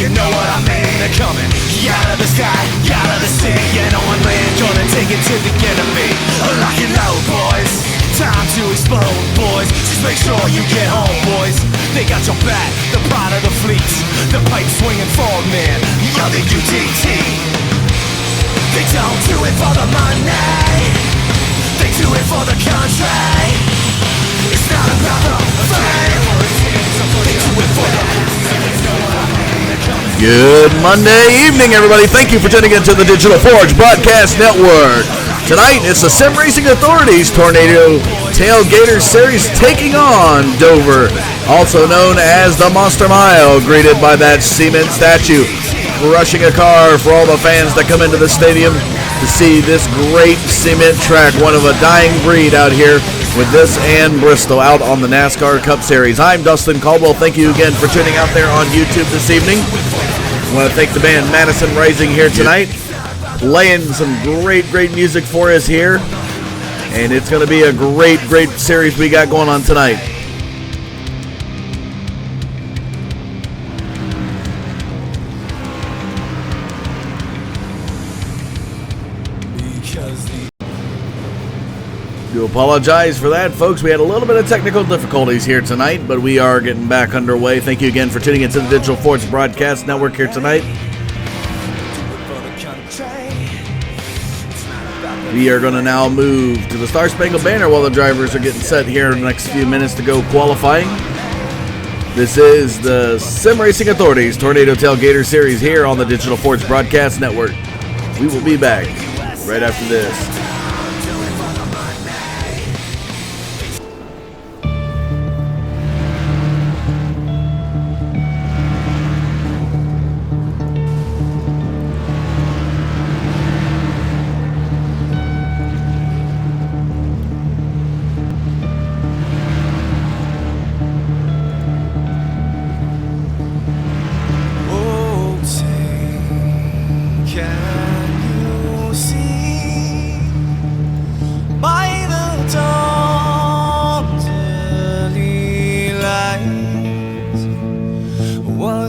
you know what I mean. They're coming out of the sky, out of the sea, and on land gonna take it to the enemy. Lock and load, boys. Time to explode, boys. Just make sure you get home, boys. They got your back, the pride of the fleet, the pipe swinging forward man, you're the UDT. They don't do it for the money, they do it for the country. It's not about the fame, they do it for the... Good Monday evening, everybody. Thank you for tuning into the Digital Forge Broadcast Network. Tonight, it's the Sim Racing Authority's Tornado Tailgater Series taking on Dover, also known as the Monster Mile, greeted by that cement statue, rushing a car for all the fans that come into the stadium to see this great cement track, one of a dying breed out here with this and Bristol out on the NASCAR Cup Series. I'm Dustin Caldwell. Thank you again for tuning out there on YouTube this evening. I want to thank the band Madison Rising here tonight, playing some great music for us here, and it's going to be a great series we got going on tonight. Do apologize for that, folks. We had a little bit of technical difficulties here tonight, but we are getting back underway. Thank you again for tuning into the Digital Forge Broadcast Network here tonight. We are going to now move to the Star Spangled Banner while the drivers are getting set here in the next few minutes to go qualifying. This is the Sim Racing Authority's Tornado Tailgater Series here on the Digital Forge Broadcast Network. We will be back right after this.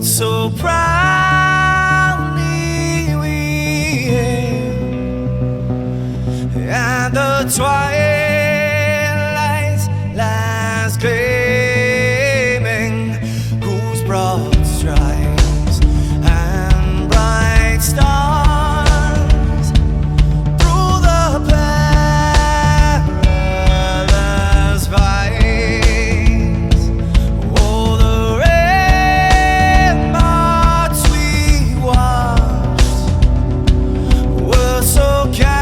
So proudly we hailed at the twilight's last gleaming, whose broad stripes and bright stars through the perilous fights. Oh, the so gallant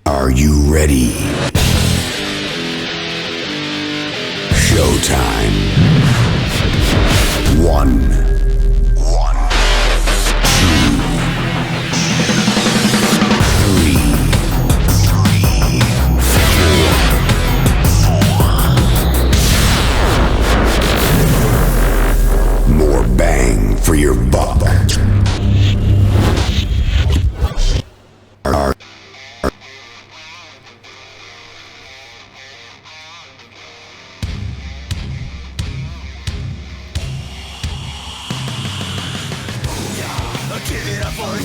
Are you ready? Showtime. 1, 2, 3, 4. More bang for your buck.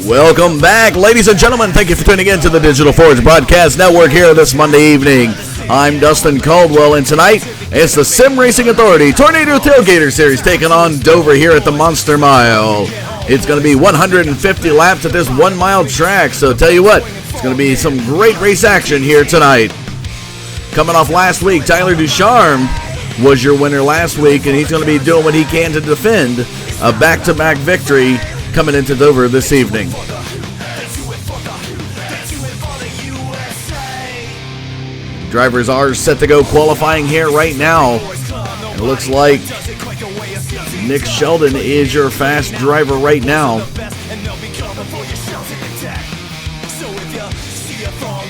Welcome back, ladies and gentlemen. Thank you for tuning in to the Digital Forge Broadcast Network here this Monday evening. I'm Dustin Caldwell, and tonight it's the Sim Racing Authority Tornado Tailgater Series taking on Dover here at the Monster Mile. It's going to be 150 laps at this 1 mile track, so tell you what, it's going to be some great race action here tonight. Coming off last week, Tyler Ducharme was your winner last week, and he's going to be doing what he can to defend a back-to-back victory coming into Dover this evening. Drivers are set to go qualifying here right now. It looks like Nick Sheldon is your fast driver right now.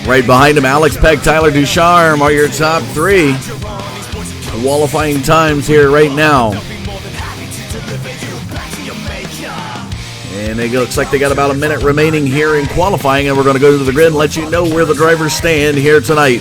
Right behind him, Alex Peck, Tyler Ducharme are your top three qualifying times here right now. And it looks like they got about a minute remaining here in qualifying, and we're going to go to the grid and let you know where the drivers stand here tonight.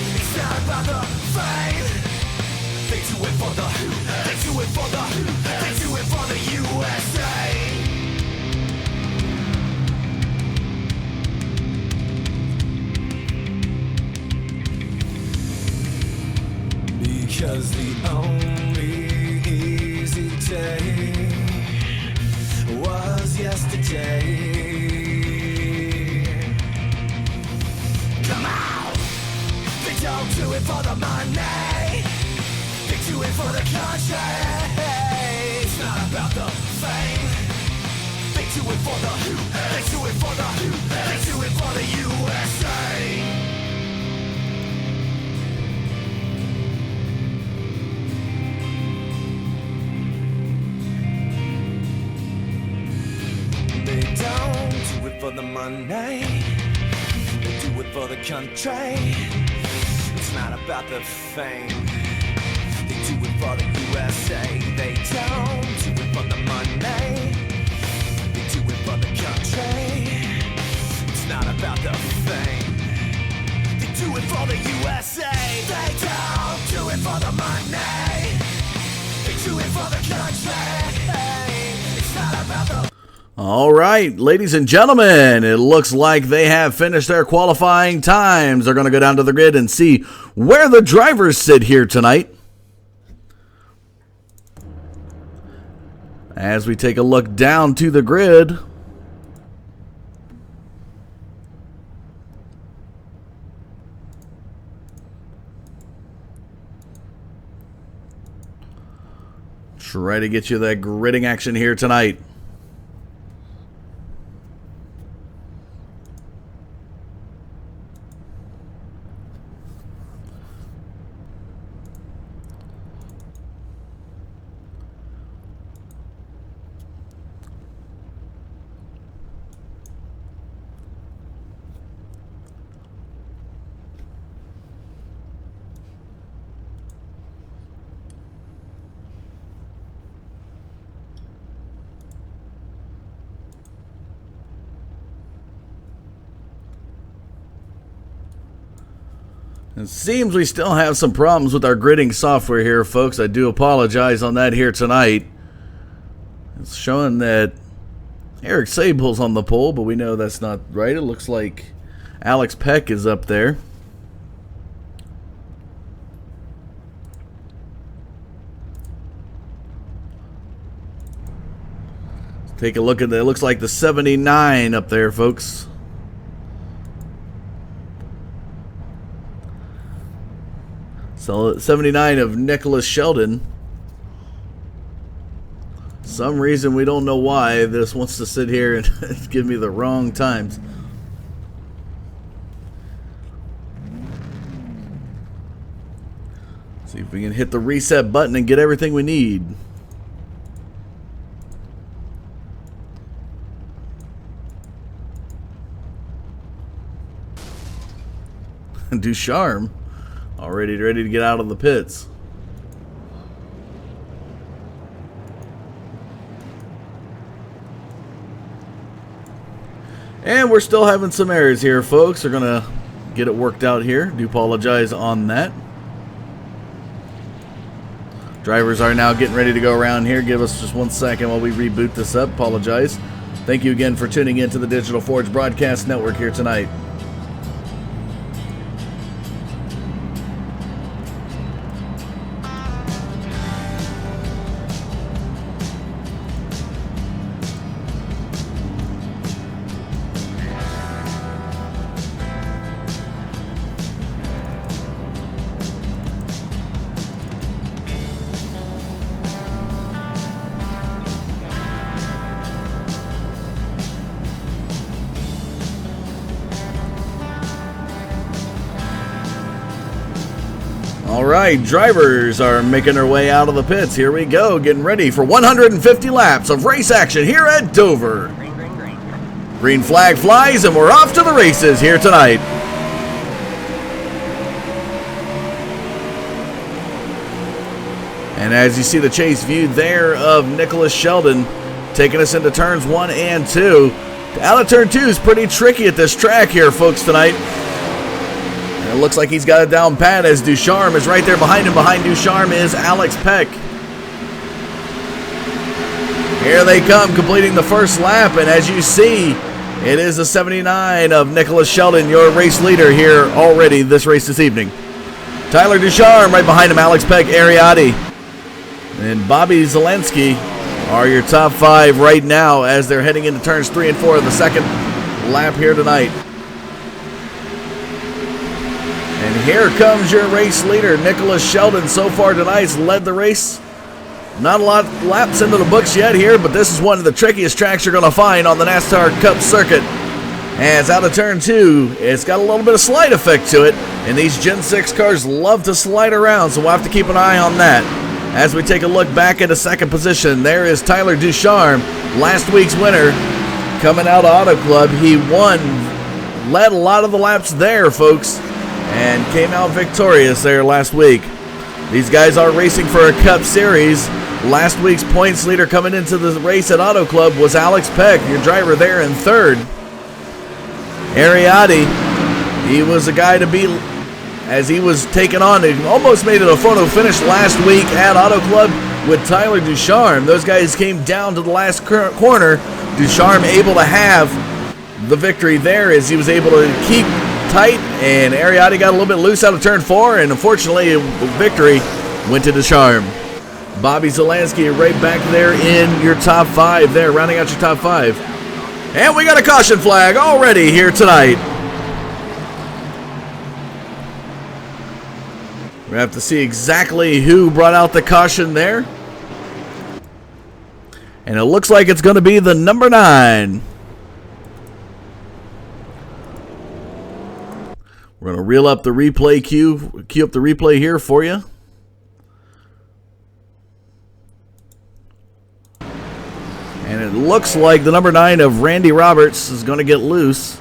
Because the only easy day was yesterday. Come on! They don't do it for the money. They do it for the country. It's not about the fame. They do it for the they do it for the they do it for the USA. They don't do it for the money. They do it for the country. It's not about the fame. They do it for the USA. They don't do it for the money. They do it for the country. It's not about the fame. They do it for the USA. They don't do it for the money. They do it for the country. It's not about the All right, ladies and gentlemen, it looks like they have finished their qualifying times. They're going to go down to the grid and see where the drivers sit here tonight. As we take a look down to the grid, try to get you that gridding action here tonight. It seems we still have some problems with our gridding software here, folks. I do apologize on that here tonight. It's showing that Eric Sable's on the pole, but we know that's not right. It looks like Alex Peck is up there. Let's take a look at that. It looks like the 79 up there, folks. So 79 of Nicholas Sheldon. Some reason we don't know why this wants to sit here and give me the wrong times. See if we can hit the reset button and get everything we need. Ducharme already ready to get out of the pits. And we're still having some errors here, folks. We're gonna get it worked out here. Do apologize on that. Drivers are now getting ready to go around here. Give us just 1 second while we reboot this up. Apologize. Thank you again for tuning in to the Digital Forge Broadcast Network here tonight. Alright, drivers are making their way out of the pits. Here we go, getting ready for 150 laps of race action here at Dover. Green flag flies and we're off to the races here tonight. And as you see the chase view there of Nicholas Sheldon taking us into turns 1 and 2. Out of turn 2 is pretty tricky at this track here, folks, tonight. And it looks like he's got it down pat as Ducharme is right there behind him. Behind Ducharme is Alex Peck. Here they come, completing the first lap, and as you see, it is the 79 of Nicholas Sheldon, your race leader here already this race this evening. Tyler Ducharme right behind him, Alex Peck, Ariati, and Bobby Zelensky are your top 5 right now as they're heading into turns 3 and 4 of the second lap here tonight. And here comes your race leader, Nicholas Sheldon. So far tonight's led the race. Not a lot of laps into the books yet here, but this is one of the trickiest tracks you're going to find on the NASCAR Cup circuit. As out of turn 2, it's got a little bit of slide effect to it, and these Gen 6 cars love to slide around, so we'll have to keep an eye on that. As we take a look back into second position, there is Tyler Ducharme, last week's winner, coming out of Auto Club. He won, led a lot of the laps there, folks, and came out victorious there last week. These guys are racing for a Cup Series. Last week's points leader coming into the race at Auto Club was Alex Peck, your driver there in third. Ariati, he was a guy to beat as he was taken on. He almost made it a photo finish last week at Auto Club with Tyler Ducharme. Those guys came down to the last corner. Ducharme able to have the victory there as he was able to keep tight, and Ariati got a little bit loose out of turn 4, and unfortunately the victory went to Ducharme. Bobby Zelensky right back there in your top 5 there, rounding out your top 5. And we got a caution flag already here tonight. We have to see exactly who brought out the caution there. And it looks like it's going to be the number 9. We're going to reel up the replay cue up the replay here for you. And it looks like the number 9 of Randy Roberts is going to get loose.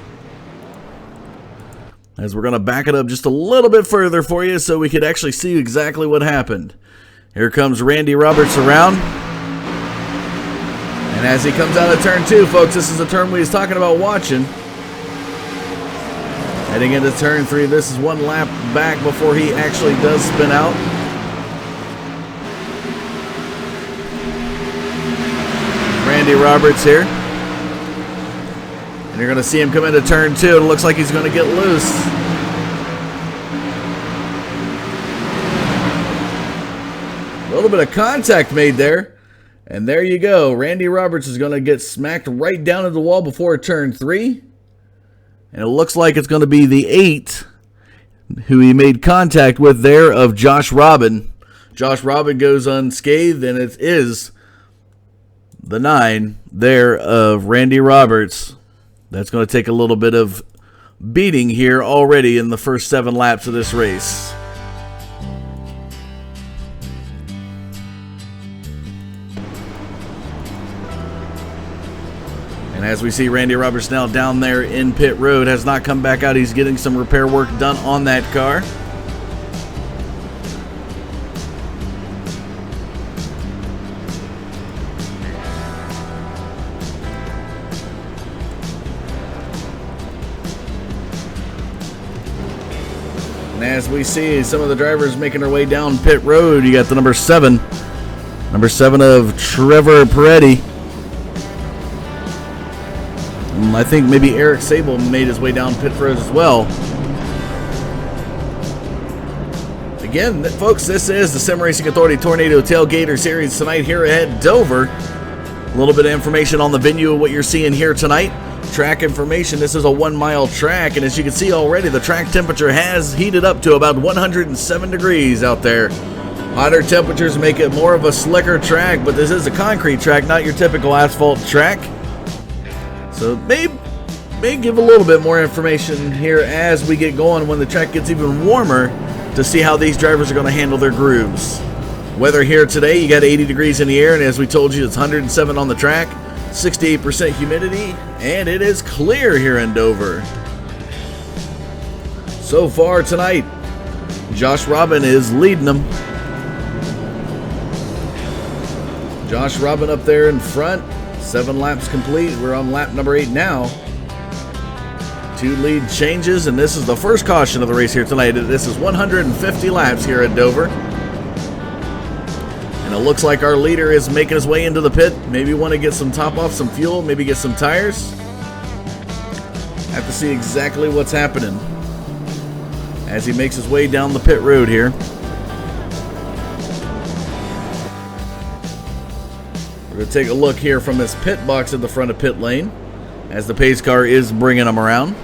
As we're going to back it up just a little bit further for you so we could actually see exactly what happened. Here comes Randy Roberts around. And as he comes out of turn 2, folks, this is the turn we was talking about watching. Heading into turn 3, this is one lap back before he actually does spin out. Randy Roberts here. And you're going to see him come into turn 2. It looks like he's going to get loose. A little bit of contact made there. And there you go. Randy Roberts is going to get smacked right down into the wall before turn 3. And it looks like it's going to be the 8, who he made contact with there of Josh Robin. Josh Robin goes unscathed, and it is the 9 there of Randy Roberts. That's going to take a little bit of beating here already in the first 7 laps of this race. And as we see Randy Roberts now down there in pit road, has not come back out. He's getting some repair work done on that car. And as we see some of the drivers making their way down pit road, you got the number 7 of Trevor Peretti. I think maybe Eric Sable made his way down pit road as well. Again, folks, this is the Sim Racing Authority Tornado Tailgater Series tonight here at Dover. A little bit of information on the venue of what you're seeing here tonight. Track information, this is a 1-mile track, and as you can see already, the track temperature has heated up to about 107 degrees out there. Hotter temperatures make it more of a slicker track, but this is a concrete track, not your typical asphalt track. So may give a little bit more information here as we get going when the track gets even warmer to see how these drivers are going to handle their grooves. Weather here today, you got 80 degrees in the air, and as we told you, it's 107 on the track, 68% humidity, and it is clear here in Dover. So far tonight, Josh Robin is leading them. Josh Robin up there in front. 7 laps complete. We're on lap number 8 now. 2 lead changes, and this is the first caution of the race here tonight. This is 150 laps here at Dover. And it looks like our leader is making his way into the pit. Maybe want to get some top off, some fuel, maybe get some tires. Have to see exactly what's happening as he makes his way down the pit road here. We're going to take a look here from this pit box at the front of pit lane as the pace car is bringing him around.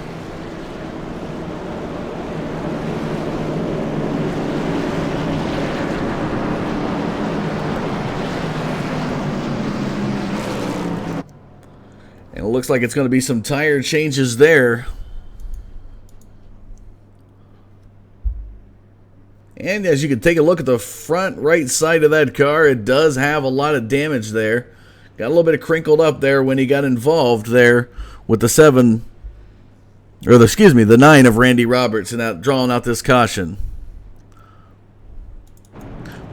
And it looks like it's going to be some tire changes there. And as you can take a look at the front right side of that car, it does have a lot of damage there. Got a little bit of crinkled up there when he got involved there with the 9 of Randy Roberts and drawing out this caution.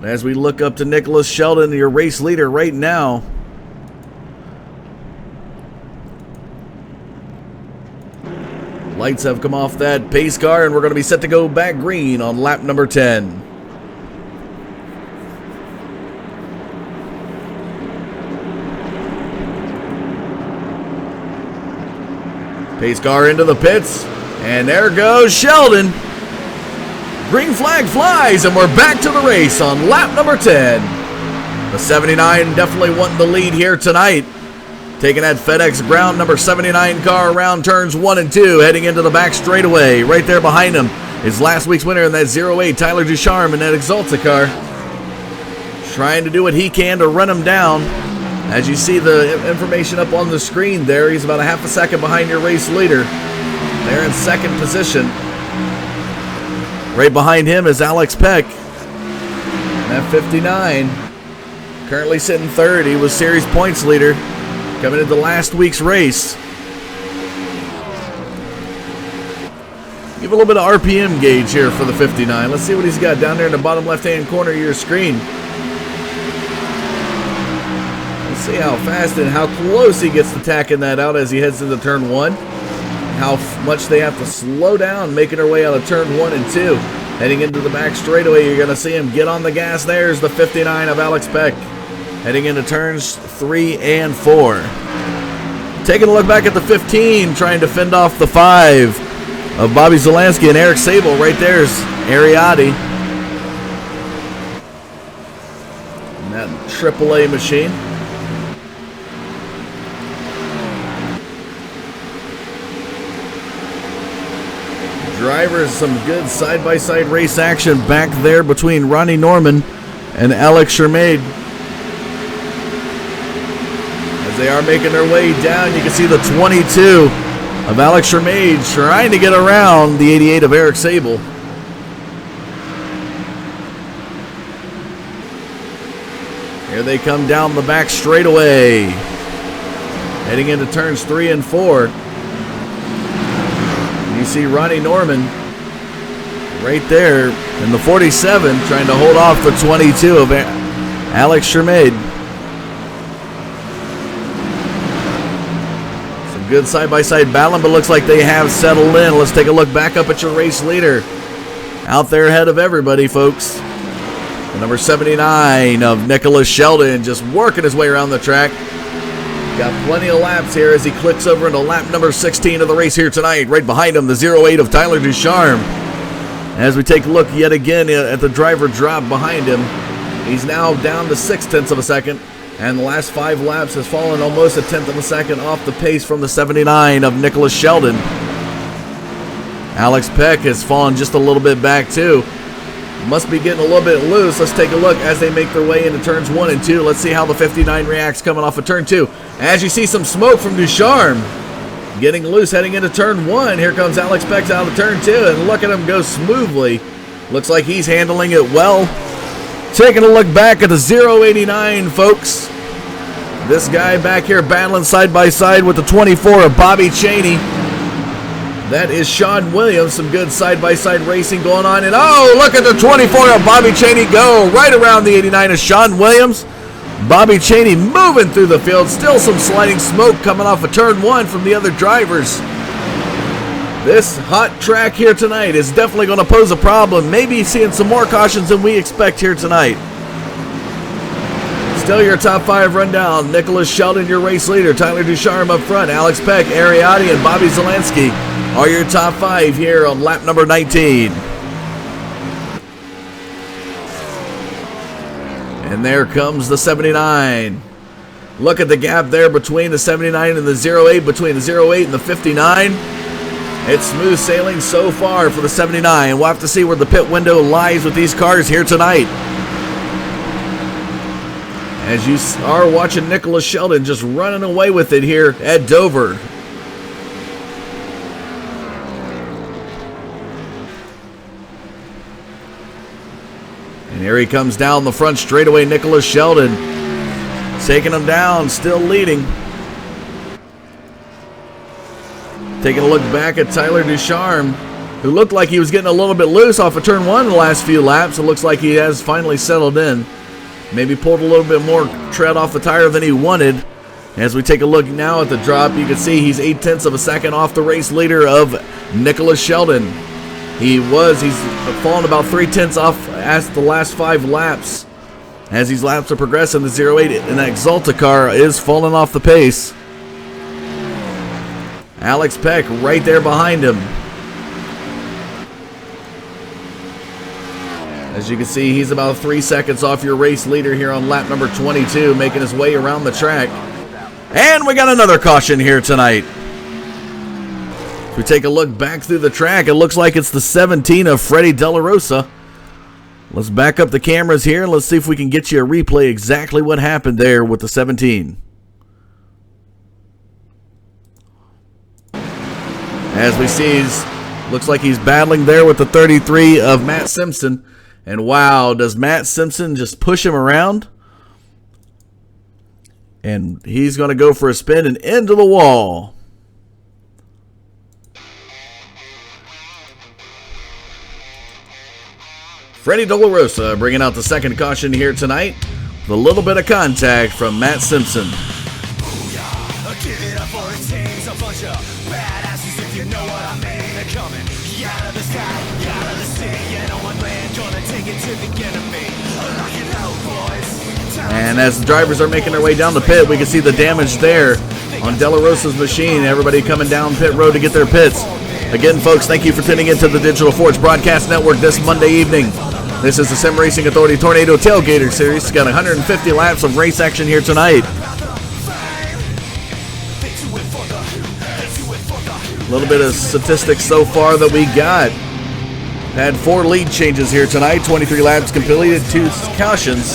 As we look up to Nicholas Sheldon, your race leader right now. Lights have come off that pace car, and we're going to be set to go back green on lap number 10. Pace car into the pits, and there goes Sheldon. Green flag flies, and we're back to the race on lap number 10. The 79 definitely wanting the lead here tonight. Taking that FedEx Ground number 79 car around turns 1 and 2, heading into the back straightaway. Right there behind him is last week's winner in that 08, Tyler Ducharme, in that Exalta car. Trying to do what he can to run him down. As you see the information up on the screen there, he's about a half a second behind your race leader. They're in second position. Right behind him is Alex Peck. And that 59, currently sitting third. He was series points leader coming into last week's race. Give a little bit of RPM gauge here for the 59. Let's see what he's got down there in the bottom left-hand corner of your screen. Let's see how fast and how close he gets to tacking that out as he heads into turn 1. How much they have to slow down making their way out of turn 1 and 2. Heading into the back straightaway, you're going to see him get on the gas. There's the 59 of Alex Peck. Heading into turns 3 and 4. Taking a look back at the 15, trying to fend off the 5 of Bobby Zelansky and Eric Sable. Right there's Ariati. And that AAA machine. drivers, some good side-by-side race action back there between Ronnie Norman and Alex Shermade. As they are making their way down, you can see the 22 of Alex Shermade trying to get around the 88 of Eric Sable. Here they come down the back straightaway, heading into turns 3 and 4. You see Ronnie Norman right there in the 47 trying to hold off the 22 of Alex Shermade. Some good side-by-side battling, but looks like they have settled in. Let's take a look back up at your race leader. Out there ahead of everybody, folks. The number 79 of Nicholas Sheldon just working his way around the track. Got plenty of laps here as he clicks over into lap number 16 of the race here tonight. Right behind him, the 08 of Tyler Ducharme. As we take a look yet again at the driver drop behind him, he's now down to 0.6 of a second. And the last 5 laps has fallen almost 1/10 of a second off the pace from the 79 of Nicholas Sheldon. Alex Peck has fallen just a little bit back too. Must be getting a little bit loose. Let's take a look as they make their way into turns 1 and 2. Let's see how the 59 reacts coming off of turn 2. As you see some smoke from Ducharme getting loose heading into turn 1. Here comes Alex Peck out of turn 2, and look at him go smoothly. Looks like he's handling it well. Taking a look back at the 089, folks. This guy back here battling side by side with the 24 of Bobby Chaney. That is Sean Williams. Some good side-by-side racing going on. And oh, look at the 24 of Bobby Chaney go right around the 89 of Sean Williams. Bobby Chaney moving through the field. Still some sliding smoke coming off of turn 1 from the other drivers. This hot track here tonight is definitely going to pose a problem. Maybe seeing some more cautions than we expect here tonight. Still your top 5 rundown. Nicholas Sheldon, your race leader. Tyler Ducharme up front. Alex Peck, Ariati, and Bobby Zielinski are your top 5 here on lap number 19. And there comes the 79. Look at the gap there between the 79 and the 08, between the 08 and the 59. It's smooth sailing so far for the 79. We'll have to see where the pit window lies with these cars here tonight. As you are watching Nicholas Sheldon just running away with it here at Dover. And here he comes down the front straightaway, Nicholas Sheldon. Taking him down, still leading. Taking a look back at Tyler Ducharme, who looked like he was getting a little bit loose off of turn 1 in the last few laps. It looks like he has finally settled in. Maybe pulled a little bit more tread off the tire than he wanted. As we take a look now at the drop, you can see he's 0.8 of a second off the race leader of Nicholas Sheldon. He's fallen about 0.3 off as the last 5 laps. As these laps are progressing, the 08 in that Exalta car is falling off the pace. Alex Peck right there behind him. As you can see, he's about 3 seconds off your race leader here on lap number 22, making his way around the track. And we got another caution here tonight. If we take a look back through the track, it looks like it's the 17 of Freddie De La Rosa. Let's back up the cameras here and let's see if we can get you a replay exactly what happened there with the 17. As we see, looks like he's battling there with the 33 of Matt Simpson. And wow, does Matt Simpson just push him around? And he's going to go for a spin and into the wall. Freddie De La Rosa bringing out the second caution here tonight with a little bit of contact from Matt Simpson. Give it up for the teams, a bunch of badasses if you know what I mean. They're coming out of the sky, out of the sea, and on land, gonna take it to the enemy. Lock it out, boys. And as the drivers are making their way down the pit, we can see the damage there on De La Rosa's machine. Everybody coming down pit road to get their pits. Again, folks, thank you for tuning into the Digital Forge Broadcast Network this Monday evening. This is the Sim Racing Authority Tornado Tailgater Series. It's got 150 laps of race action here tonight. little bit of statistics so far that we got. Had 4 lead changes here tonight, 23 laps completed, 2 cautions.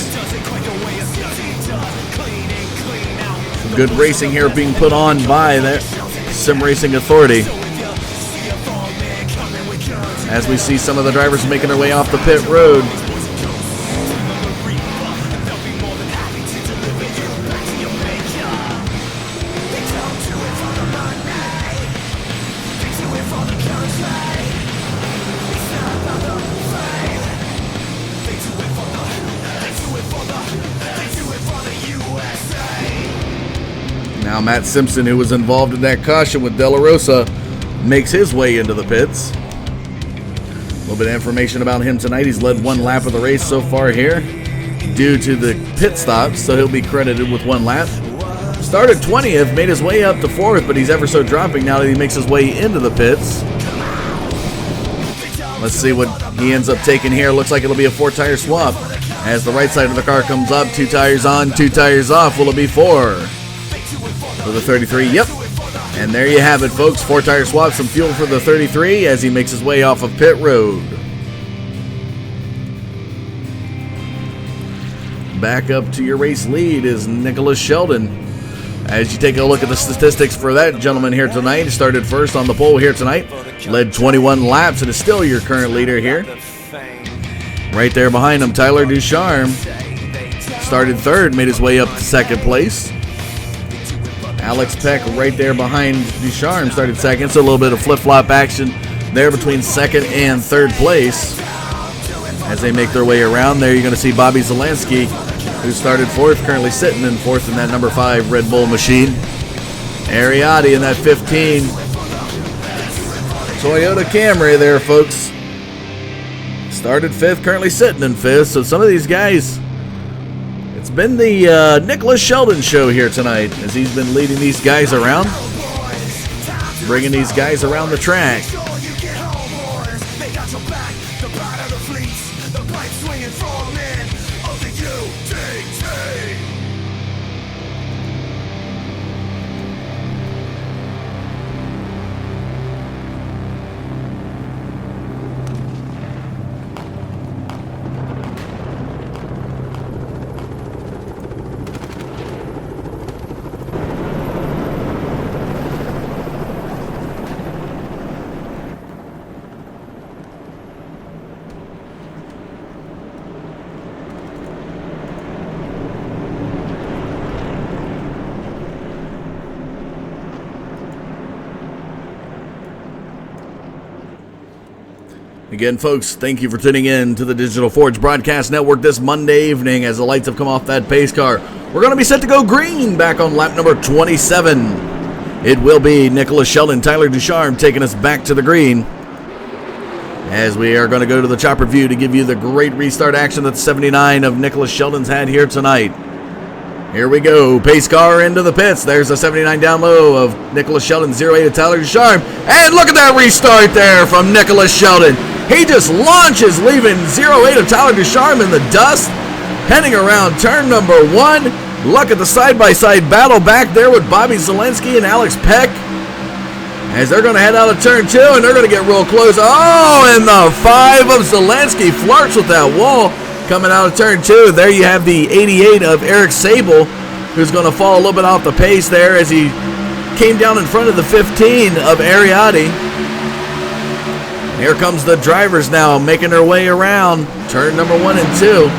Some good racing here being put on by the Sim Racing Authority. As we see some of the drivers making their way off the pit road. Now Matt Simpson, who was involved in that caution with De La Rosa, makes his way into the pits. A little bit of information about him tonight. He's led 1 lap of the race so far here due to the pit stops, so he'll be credited with 1 lap. Started 20th, made his way up to 4th, but he's ever so dropping now that he makes his way into the pits. Let's see what he ends up taking here. Looks like it'll be a 4-tire swap. As the right side of the car comes up, 2 tires on, 2 tires off. Will it be 4? For the 33, yep. And there you have it, folks. 4-tire swap, some fuel for the 33 as he makes his way off of pit road. Back up to your race lead is Nicholas Sheldon. As you take a look at the statistics for that gentleman here tonight, he started first on the pole here tonight, led 21 laps, and is still your current leader here. Right there behind him, Tyler Ducharme started 3rd, made his way up to 2nd place. Alex Peck right there behind Ducharme started 2nd, so a little bit of flip-flop action there between 2nd and 3rd place. As they make their way around there, you're going to see Bobby Zielinski, who started 4th, currently sitting in 4th in that number 5 Red Bull machine. Ariotti in that 15 Toyota Camry there, folks. Started 5th, currently sitting in 5th, so some of these guys... It's been the Nicholas Sheldon show here tonight as he's been leading these guys around, bringing these guys around the track. Again, folks, thank you for tuning in to the Digital Forge Broadcast Network this Monday evening as the lights have come off that pace car. We're going to be set to go green back on lap number 27. It will be Nicholas Sheldon, Tyler Ducharme taking us back to the green as we are going to go to the chopper view to give you the great restart action that 79 of Nicholas Sheldon's had here tonight. Here we go, pace car into the pits. There's the 79 down low of Nicholas Sheldon, 08 of Tyler Ducharme. And look at that restart there from Nicholas Sheldon. He just launches, leaving 08 of Tyler Ducharme in the dust, heading around turn number 1. Look at the side-by-side battle back there with Bobby Zielinski and Alex Peck. As they're going to head out of turn 2, and they're going to get real close. Oh, and the 5 of Zielinski flirts with that wall. Coming out of turn 2, there you have the 88 of Eric Sable, who's going to fall a little bit off the pace there as he came down in front of the 15 of Ariotti. Here comes the drivers now, making their way around turn number 1 and 2.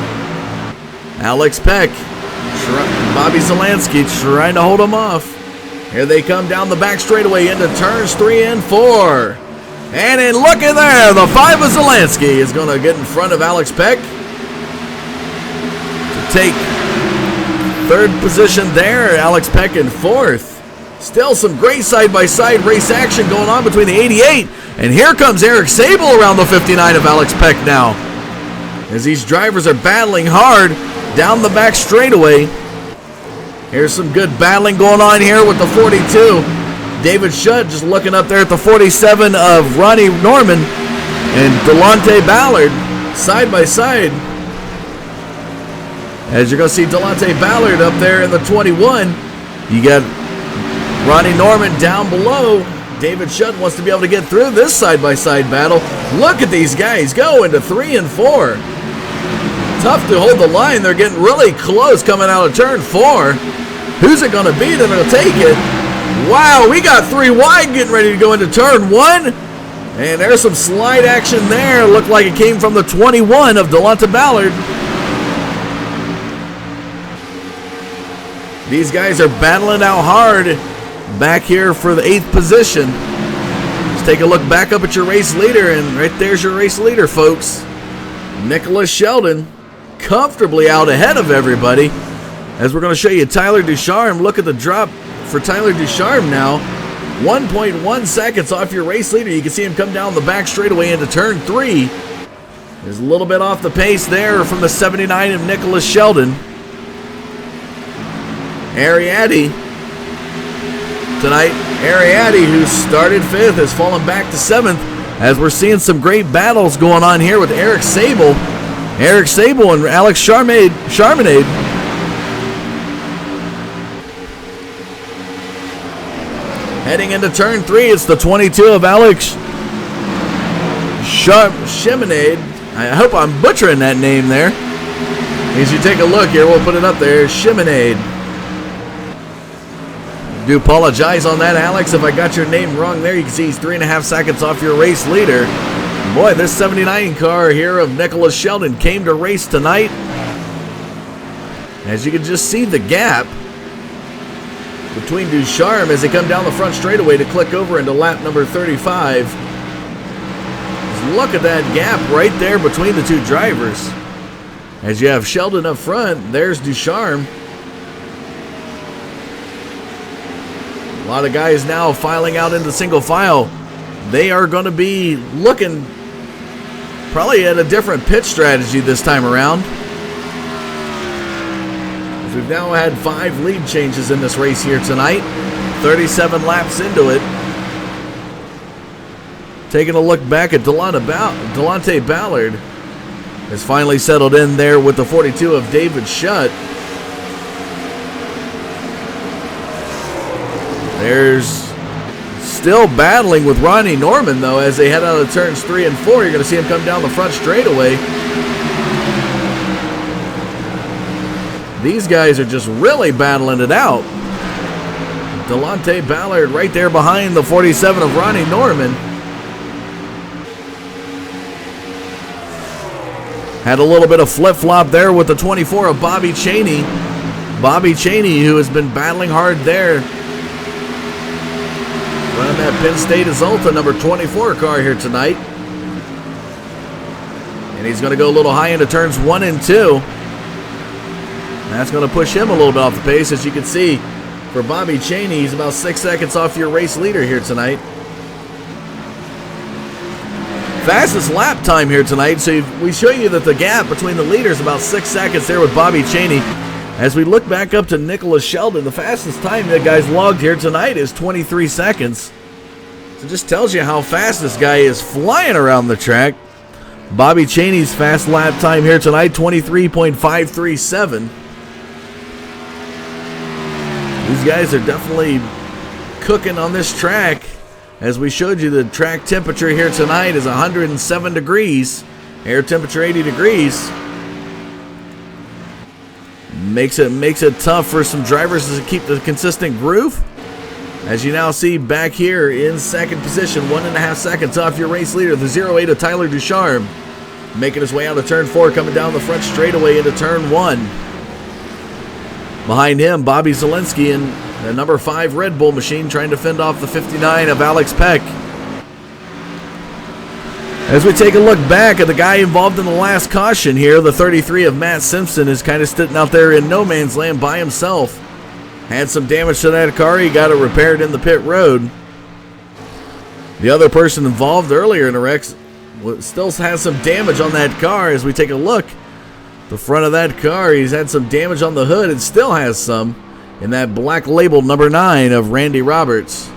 Alex Peck, Bobby Zielinski trying to hold him off. Here they come down the back straightaway into turns 3 and 4. And then look at there, the 5 of Zielinski is going to get in front of Alex Peck to take 3rd position there. Alex Peck in 4th. Still some great side-by-side race action going on between the 88. And here comes Eric Sable around the 59 of Alex Peck now, as these drivers are battling hard down the back straightaway. Here's some good battling going on here with the 42. David Shutt just looking up there at the 47 of Ronnie Norman and Delonte Ballard side by side. As you're going to see Delonte Ballard up there in the 21. You got Ronnie Norman down below David Shutt wants to be able to get through this side-by-side battle. Look at these guys go into 3 and 4. Tough to hold the line. They're getting really close coming out of turn 4. Who's it going to be that'll take it? Wow, we got 3 wide getting ready to go into turn 1. And there's some slide action there. Looked like it came from the 21 of Delonta Ballard. These guys are battling out hard back here for the 8th position. Let's take a look back up at your race leader, and right there's your race leader, folks. Nicholas Sheldon comfortably out ahead of everybody. As we're going to show you Tyler Ducharme. Look at the drop for Tyler Ducharme now. 1.1 seconds off your race leader. You can see him come down the back straightaway into turn 3. There's a little bit off the pace there from the 79 of Nicholas Sheldon. Ariadne tonight. Ariadne, who started 5th, has fallen back to 7th, as we're seeing some great battles going on here with Eric Sable. Eric Sable and Alex Charmenade. Heading into turn 3, it's the 22 of Alex Cheminade. I hope I'm butchering that name there. As you take a look here, we'll put it up there, Cheminade. Do apologize on that, Alex, if I got your name wrong there. You can see he's 3.5 seconds off your race leader. Boy, this 79 car here of Nicholas Sheldon came to race tonight. As you can just see the gap between Ducharme as they come down the front straightaway to click over into lap number 35. Just look at that gap right there between the two drivers. As you have Sheldon up front, there's Ducharme. A lot of guys now filing out into single file. They are going to be looking probably at a different pit strategy this time around. We've now had 5 lead changes in this race here tonight. 37 laps into it. Taking a look back at Delonta Ballard has finally settled in there with the 42 of David Shutt. There's still battling with Ronnie Norman, though, as they head out of turns 3 and 4. You're going to see him come down the front straightaway. These guys are just really battling it out. Delonta Ballard right there behind the 47 of Ronnie Norman. Had a little bit of flip-flop there with the 24 of Bobby Chaney. Bobby Chaney, who has been battling hard there. Running that Penn State Azulta number 24 car here tonight. And he's going to go a little high into turns 1 and 2. That's going to push him a little bit off the pace. As you can see, for Bobby Chaney, he's about 6 seconds off your race leader here tonight. Fastest lap time here tonight. So we show you that the gap between the leaders is about 6 seconds there with Bobby Chaney. As we look back up to Nicholas Sheldon, the fastest time that guy's logged here tonight is 23 seconds. So it just tells you how fast this guy is flying around the track. Bobby Chaney's fast lap time here tonight, 23.537. These guys are definitely cooking on this track. As we showed you, the track temperature here tonight is 107 degrees. Air temperature 80 degrees. Makes it tough for some drivers to keep the consistent groove. As you now see back here in second position, 1.5 seconds off your race leader, the 08 of Tyler Ducharme. Making his way out of turn 4, coming down the front straightaway into turn 1. Behind him, Bobby Zielinski and the number 5 Red Bull machine trying to fend off the 59 of Alex Peck. As we take a look back at the guy involved in the last caution here, the 33 of Matt Simpson is kind of sitting out there in no man's land by himself. Had some damage to that car. He got it repaired in the pit road. The other person involved earlier in the wreck still has some damage on that car. As we take a look, the front of that car, he's had some damage on the hood. It still has some in that black label number 9 of Randy Roberts.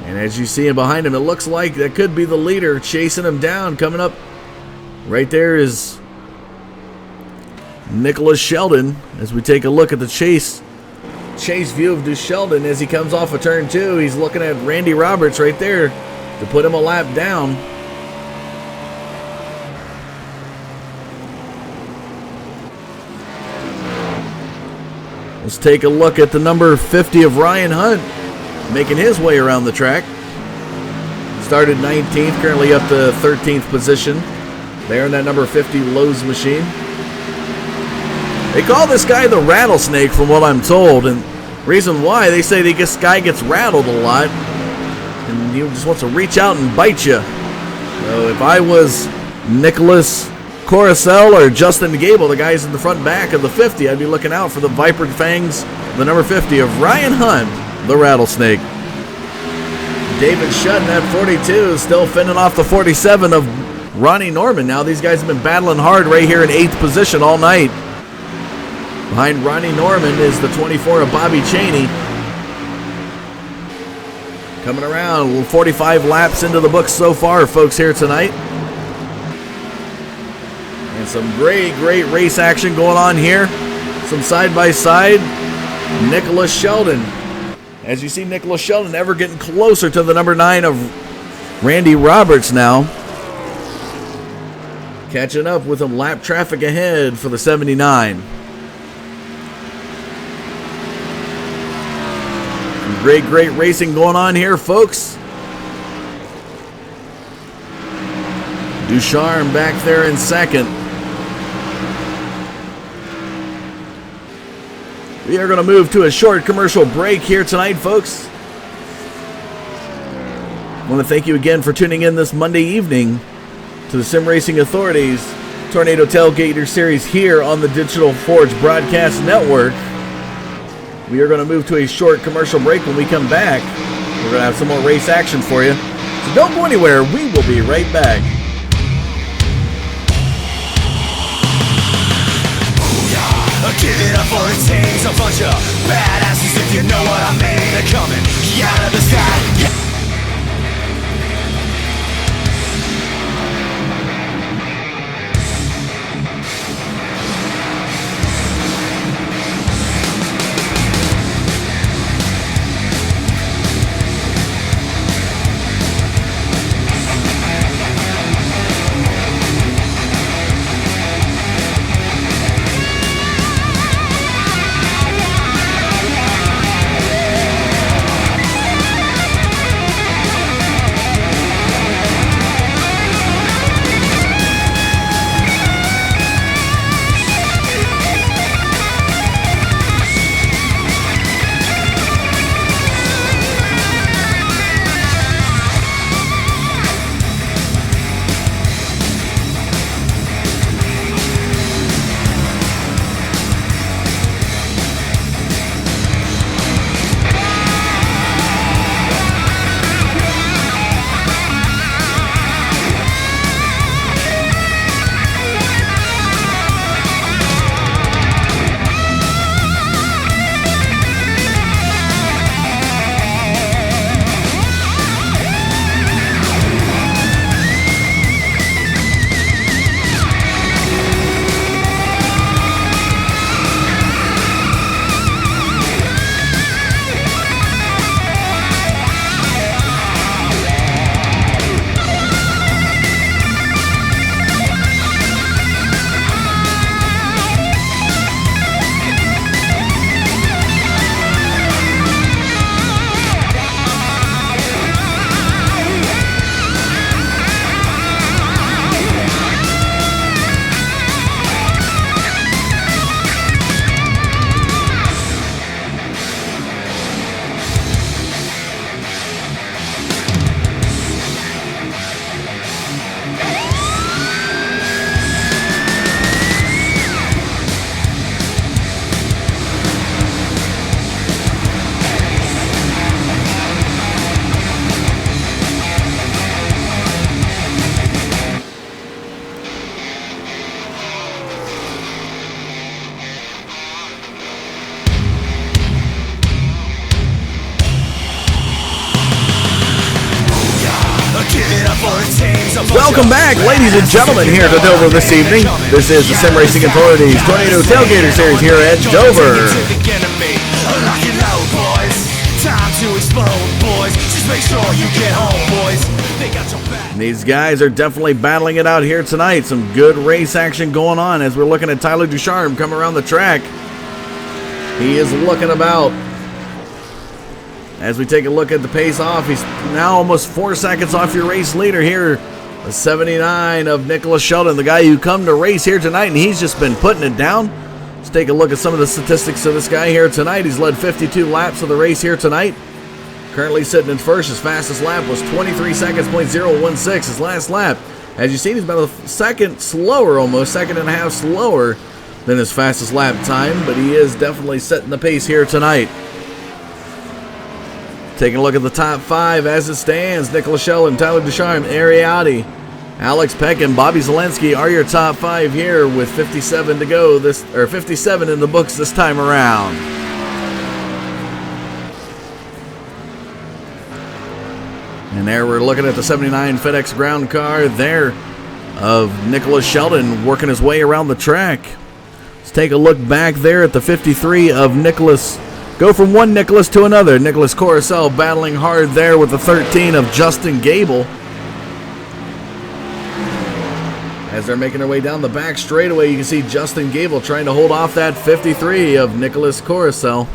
And as you see him behind him, it looks like that could be the leader chasing him down. Coming up right there is Nicholas Sheldon. As we take a look at the chase chase view of Sheldon as he comes off of turn 2. He's looking at Randy Roberts right there to put him a lap down. Let's take a look at the number 50 of Ryan Hunt making his way around the track. Started 19th, currently up to 13th position. There in that number 50 Lowe's machine. They call this guy the Rattlesnake from what I'm told, and reason why, they say this guy gets rattled a lot and he just wants to reach out and bite you. So if I was Nicholas Coruscant or Justin Gable, the guys in the front back of the 50, I'd be looking out for the Viper Fangs, the number 50 of Ryan Hunt, the Rattlesnake. David Shutton at 42, still fending off the 47 of Ronnie Norman. Now these guys have been battling hard right here in 8th position all night. Behind Ronnie Norman is the 24 of Bobby Cheney. Coming around, 45 laps into the books so far, folks, here tonight. And some great race action going on here. Some side-by-side. Nicholas Sheldon. As you see, Nicholas Sheldon ever getting closer to the number 9 of Randy Roberts now. Catching up with some lap traffic ahead for the 79. Great racing going on here, folks. Ducharme back there in second. We are going to move to a short commercial break here tonight, folks. I want to thank you again for tuning in this Monday evening to the Sim Racing Authorities Tornado Tailgater Series here on the Digital Forge Broadcast Network. We are going to move to a short commercial break. When we come back, we're going to have some more race action for you. So don't go anywhere. We will be right back. Give it up for the teams, a bunch of badasses, if you know what I mean. They're coming out of the sky. Yeah. Welcome back, ladies and gentlemen, here to Dover this evening. This is the Sim Racing Authorities Tornado Tailgater Series here at Dover. make sure you get home, boys. They got your back. And these guys are definitely battling it out here tonight. Some good race action going on as we're looking at Tyler Ducharme come around the track. He is looking about. As we take a look at the pace off, he's now almost 4 seconds off your race leader here. The 79 of Nicholas Sheldon, the guy who come to race here tonight, and he's just been putting it down. Let's take a look at some of the statistics of this guy here tonight. He's led 52 laps of the race here tonight. Currently sitting in first. His fastest lap was 23 seconds, .016. His last lap, as you see, he's about a second slower, almost second and a half slower than his fastest lap time, but he is definitely setting the pace here tonight. Taking a look at the top 5 as it stands. Nicholas Sheldon, Tyler Ducharme, Ariati, Alex Peck, and Bobby Zelensky are your top 5 here with 57 to go. 57 in the books this time around. And there we're looking at the 79 FedEx ground car there of Nicholas Sheldon working his way around the track. Let's take a look back there at the 53 of Nicholas. Go from one Nicholas to another. Nicholas Coruscant battling hard there with the 13 of Justin Gable. As they're making their way down the back straightaway, you can see Justin Gable trying to hold off that 53 of Nicholas Coruscant.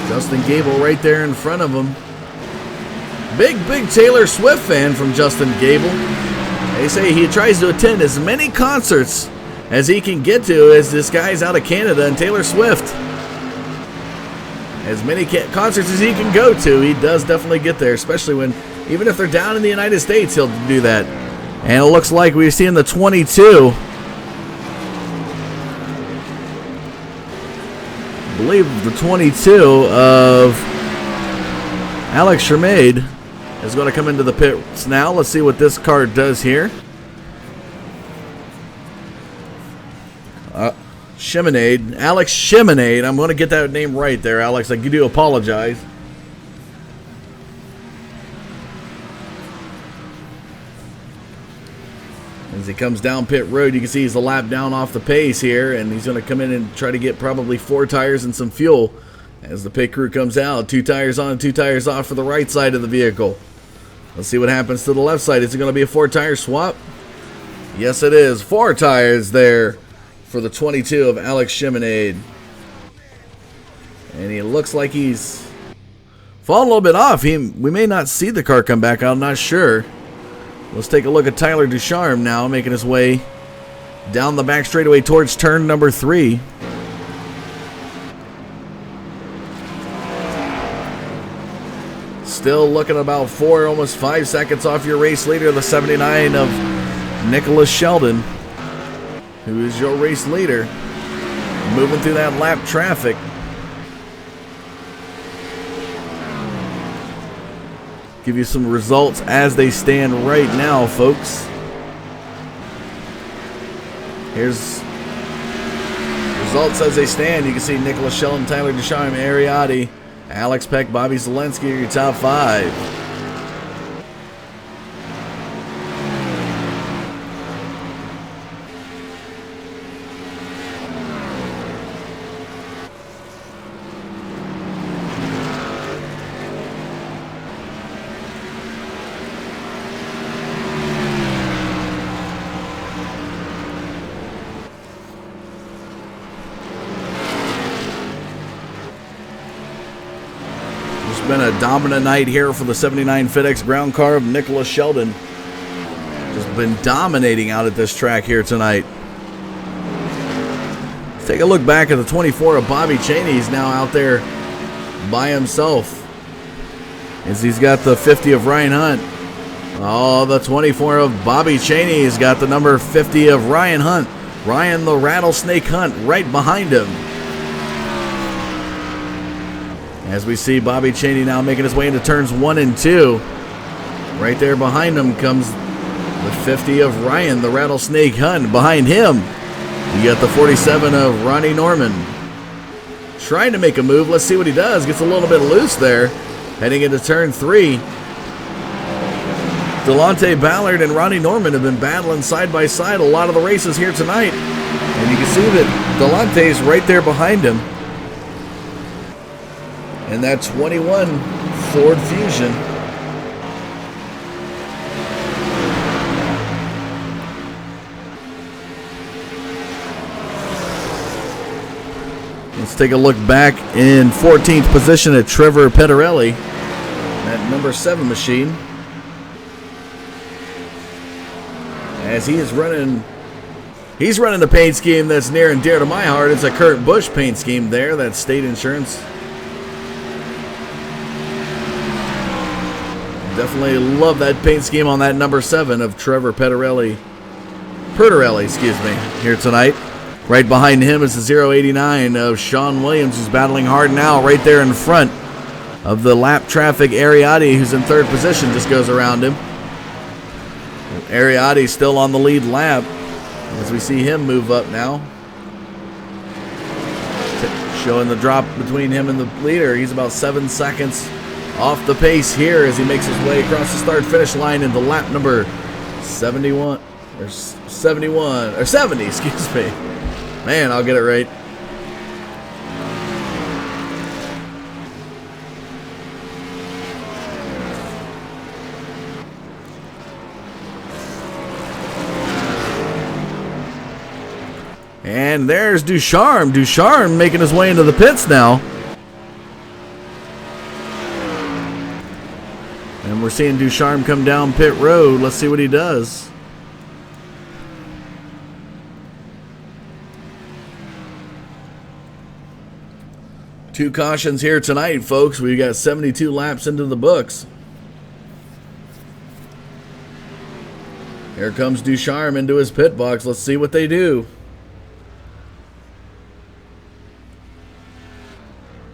Justin Gable right there in front of him. Big Taylor Swift fan from Justin Gable. They say he tries to attend as many concerts as he can get to, as this guy's out of Canada, and Taylor Swift. As many concerts as he can go to, he does definitely get there, especially when, even if they're down in the United States, he'll do that. And it looks like we're seeing the 22. I believe the 22 of Alex Shermade is going to come into the pits now. Let's see what this car does here. Cheminade, Alex Cheminade. I'm going to get that name right there, Alex. I do apologize. As he comes down pit road, you can see he's a lap down off the pace here, and he's going to come in and try to get probably 4 tires and some fuel as the pit crew comes out. 2 tires on, 2 tires off for the right side of the vehicle. Let's see what happens to the left side. Is it going to be a 4-tire swap? Yes, it is. 4 tires there for the 22 of Alex Cheminade. And he looks like he's fallen a little bit off. We may not see the car come back. I'm not sure. Let's take a look at Tyler Ducharme now, making his way down the back straightaway towards turn number 3. Still looking about 4, almost 5 seconds off your race leader, the 79 of Nicholas Sheldon, who is your race leader, moving through that lap traffic. Give you some results as they stand right now, folks. Here's results as they stand. You can see Nicholas Sheldon, Tyler Ducharme, Ariati, Alex Peck, Bobby Zelensky are your top 5. Been a dominant night here for the 79 FedEx ground car of Nicholas Sheldon. Just been dominating out at this track here tonight. Let's take a look back at the 24 of Bobby Cheney. He's now out there by himself, as he's got the 50 of Ryan Hunt. Oh, the 24 of Bobby Cheney has got the number 50 of Ryan Hunt. Ryan the Rattlesnake Hunt right behind him. As we see Bobby Cheney now making his way into turns 1 and 2. Right there behind him comes the 50 of Ryan, the Rattlesnake Hunt. Behind him, you got the 47 of Ronnie Norman. Trying to make a move. Let's see what he does. Gets a little bit loose there. Heading into turn 3. Delonte Ballard and Ronnie Norman have been battling side by side a lot of the races here tonight. And you can see that Delonte's right there behind him. And that 21 Ford Fusion. Let's take a look back in 14th position at Trevor Pettarelli, that number 7 machine. As he's running the paint scheme that's near and dear to my heart. It's a Kurt Busch paint scheme there, that's State Insurance. Definitely love that paint scheme on that number 7 of Trevor Pettarelli, here tonight. Right behind him is the 089 of Sean Williams, who's battling hard now right there in front of the lap traffic. Ariati, who's in 3rd position, just goes around him. Ariati still on the lead lap as we see him move up now. Showing the drop between him and the leader. He's about 7 seconds off the pace here as he makes his way across the start-finish line into lap number 70, excuse me. Man, I'll get it right. And there's Ducharme. Ducharme making his way into the pits now. And we're seeing Ducharme come down pit road. Let's see what he does. Two cautions here tonight, folks. We've got 72 laps into the books. Here comes Ducharme into his pit box. Let's see what they do.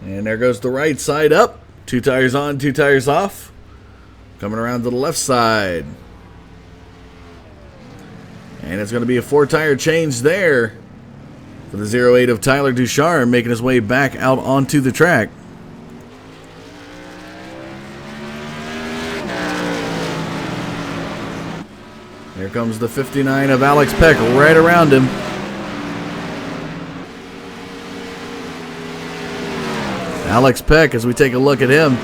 And there goes the right side up. 2 tires on, 2 tires off. Coming around to the left side. And it's going to be a 4-tire change there for the 08 of Tyler Ducharme, making his way back out onto the track. Here comes the 59 of Alex Peck right around him. Alex Peck, as we take a look at him,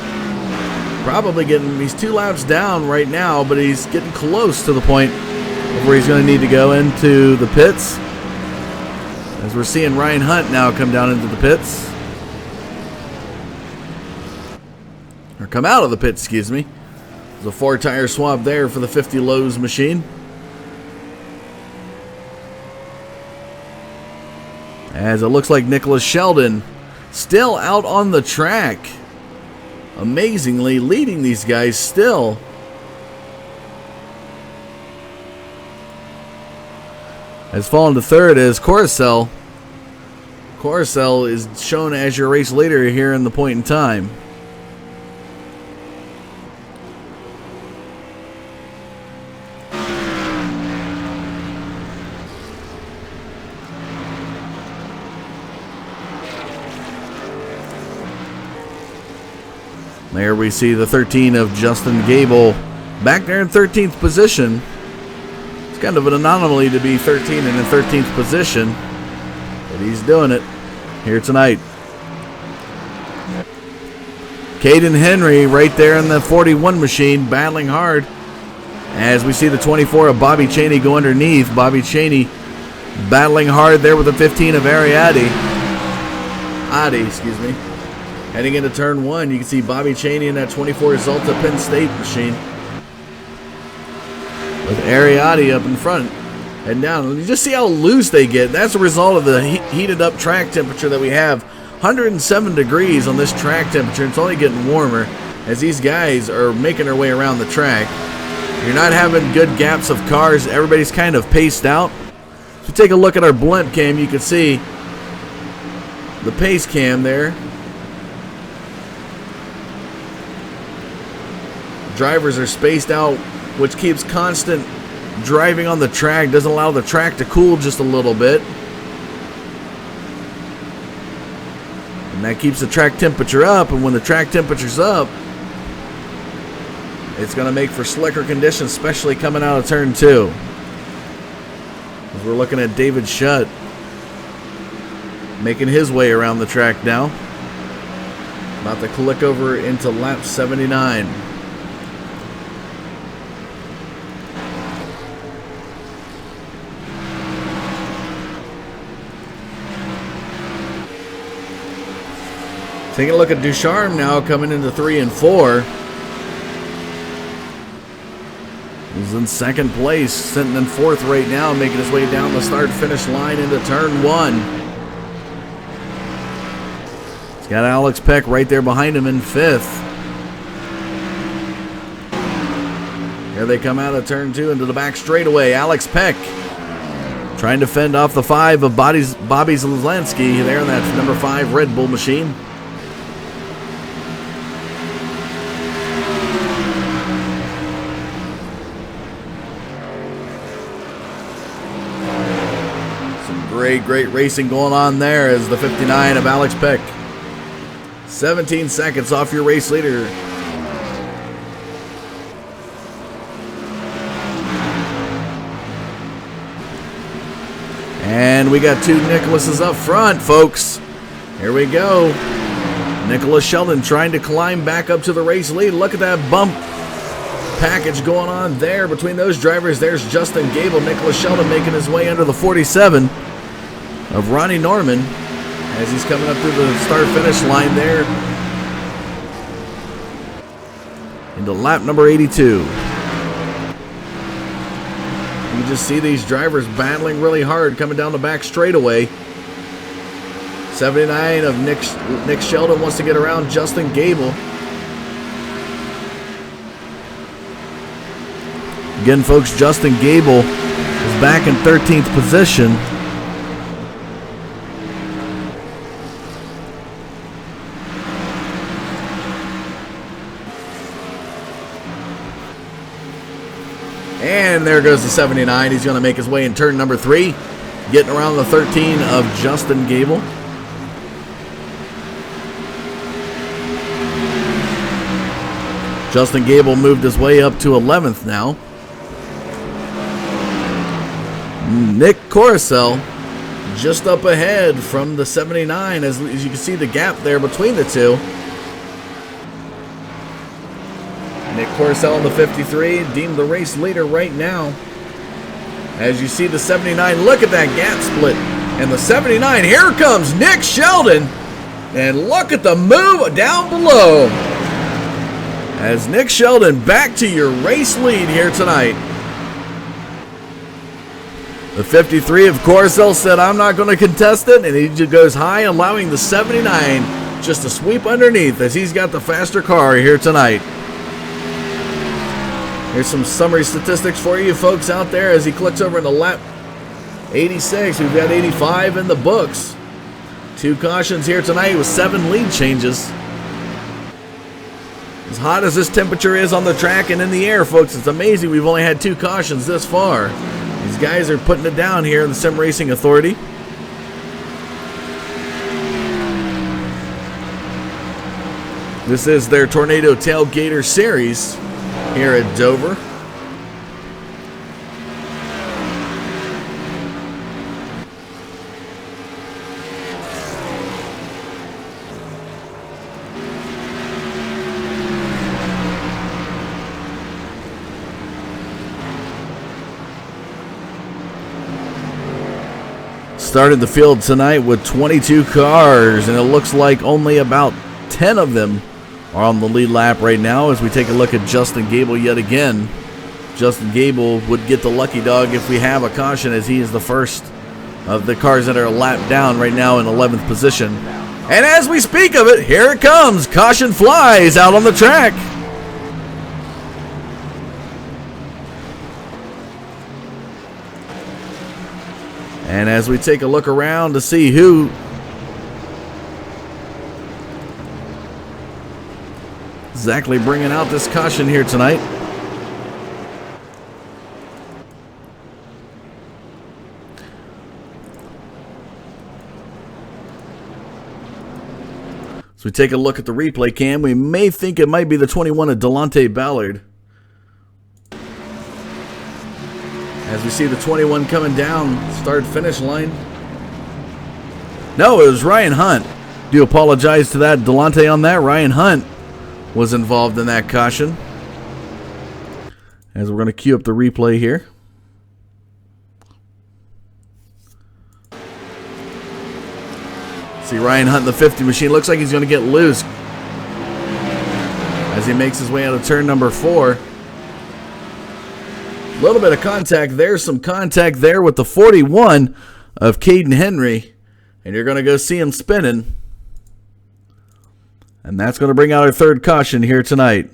probably he's 2 laps down right now, but he's getting close to the point of where he's going to need to go into the pits. As we're seeing Ryan Hunt now come down into the pits. Or come out of the pits, excuse me. There's a 4-tire swap there for the 50 Lowe's machine. As it looks like Nicholas Sheldon still out on the track. Amazingly leading these guys still. Has fallen to 3rd as Coruscant. Coruscant is shown as your race leader here in the point in time. There we see the 13 of Justin Gable back there in 13th position. It's kind of an anomaly to be 13 and in 13th position, but he's doing it here tonight. Caden Henry right there in the 41 machine battling hard as we see the 24 of Bobby Chaney go underneath. Bobby Chaney battling hard there with the 15 of Ariati. Excuse me. Heading into turn 1, you can see Bobby Chaney in that 24 Zolta Penn State machine. With Ariati up in front. And down. You just see how loose they get. That's a result of the heated up track temperature that we have. 107 degrees on this track temperature. It's only getting warmer as these guys are making their way around the track. You're not having good gaps of cars. Everybody's kind of paced out. If you take a look at our blimp cam, you can see the pace cam there. Drivers are spaced out, which keeps constant driving on the track, doesn't allow the track to cool just a little bit. And that keeps the track temperature up, and when the track temperature's up, it's going to make for slicker conditions, especially coming out of turn 2. As we're looking at David Shutt making his way around the track now. About to click over into lap 79. Taking a look at Ducharme now coming into 3 and 4. He's in second place, sitting in 4th right now, making his way down the start-finish line into turn 1. He's got Alex Peck right there behind him in 5th. Here they come out of turn 2 into the back straightaway. Alex Peck trying to fend off the 5 of Bobby Zielinski there in that number 5 Red Bull machine. Great racing going on there as the 59 of Alex Peck. 17 seconds off your race leader. And we got 2 Nicholases up front, folks. Here we go. Nicholas Sheldon trying to climb back up to the race lead. Look at that bump package going on there between those drivers. There's Justin Gable. Nicholas Sheldon making his way under the 47 of Ronnie Norman as he's coming up through the start-finish line there into lap number 82. You just see these drivers battling really hard coming down the back straightaway. 79 of Nick Sheldon wants to get around Justin Gable. Again, folks, Justin Gable is back in 13th position. And there goes the 79. He's going to make his way in turn number 3, getting around the 13 of Justin Gable. Justin Gable moved his way up to 11th now. Nick Coruscant just up ahead from the 79 as you can see the gap there between the two. Nick Coruscant on the 53, deemed the race leader right now. As you see the 79, look at that gap split. And the 79, here comes Nick Sheldon. And look at the move down below. As Nick Sheldon back to your race lead here tonight. The 53 of Coruscant said, I'm not going to contest it. And he just goes high, allowing the 79 just to sweep underneath as he's got the faster car here tonight. Here's some summary statistics for you folks out there as he clicks over into lap 86. We've got 85 in the books. 2 cautions here tonight with 7 lead changes. As hot as this temperature is on the track and in the air, folks, it's amazing we've only had 2 cautions this far. These guys are putting it down here in the Sim Racing Authority. This is their Tornado Tailgater Series here at Dover. Started the field tonight with 22 cars, and it looks like only about 10 of them are on the lead lap right now as we take a look at Justin Gable yet again. Justin Gable would get the lucky dog if we have a caution, as he is the first of the cars that are a lap down right now in 11th position. And as we speak of it, here it comes. Caution flies out on the track. And as we take a look around to see who exactly bringing out this caution here tonight. So we take a look at the replay cam. We may think it might be the 21 of Delonte Ballard. As we see the 21 coming down, start-finish line. No, it was Ryan Hunt. Do apologize to that Delonte on that. Ryan Hunt was involved in that caution. As we're going to queue up the replay here. See Ryan Hunt in the 50 machine. Looks like he's going to get loose as he makes his way out of turn number 4. A little bit of contact there. Some contact there with the 41 of Caden Henry. And you're going to go see him spinning. And that's going to bring out our third caution here tonight.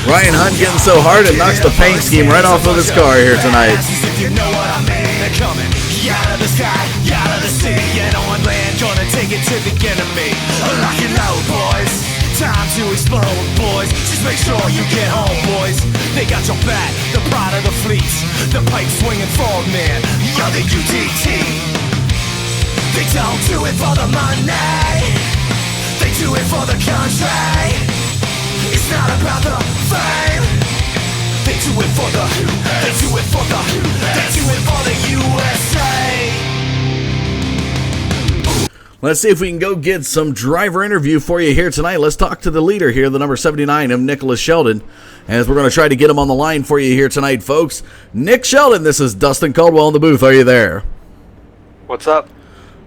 Ryan Hunt getting so hard it knocks the paint scheme right off of his car here tonight. You know what I mean? They're coming out of the sky, out of the sea, and on land, gonna take it to the enemy. Lock and load, boys. Time to explode, boys. Just make sure you get home, boys. They got your back, the pride of the fleet, the pipe swinging frogman. You're the UDT. They don't do it for the money. They do it for the country. It's not about the fame. They do it for the, they do it for the, they do it for the USA. Let's see if we can go get some driver interview for you here tonight. Let's talk to the leader here, the number 79 of Nicholas Sheldon, as we're going to try to get him on the line for you here tonight, folks. Nick Sheldon, this is Dustin Caldwell in the booth. Are you there? What's up?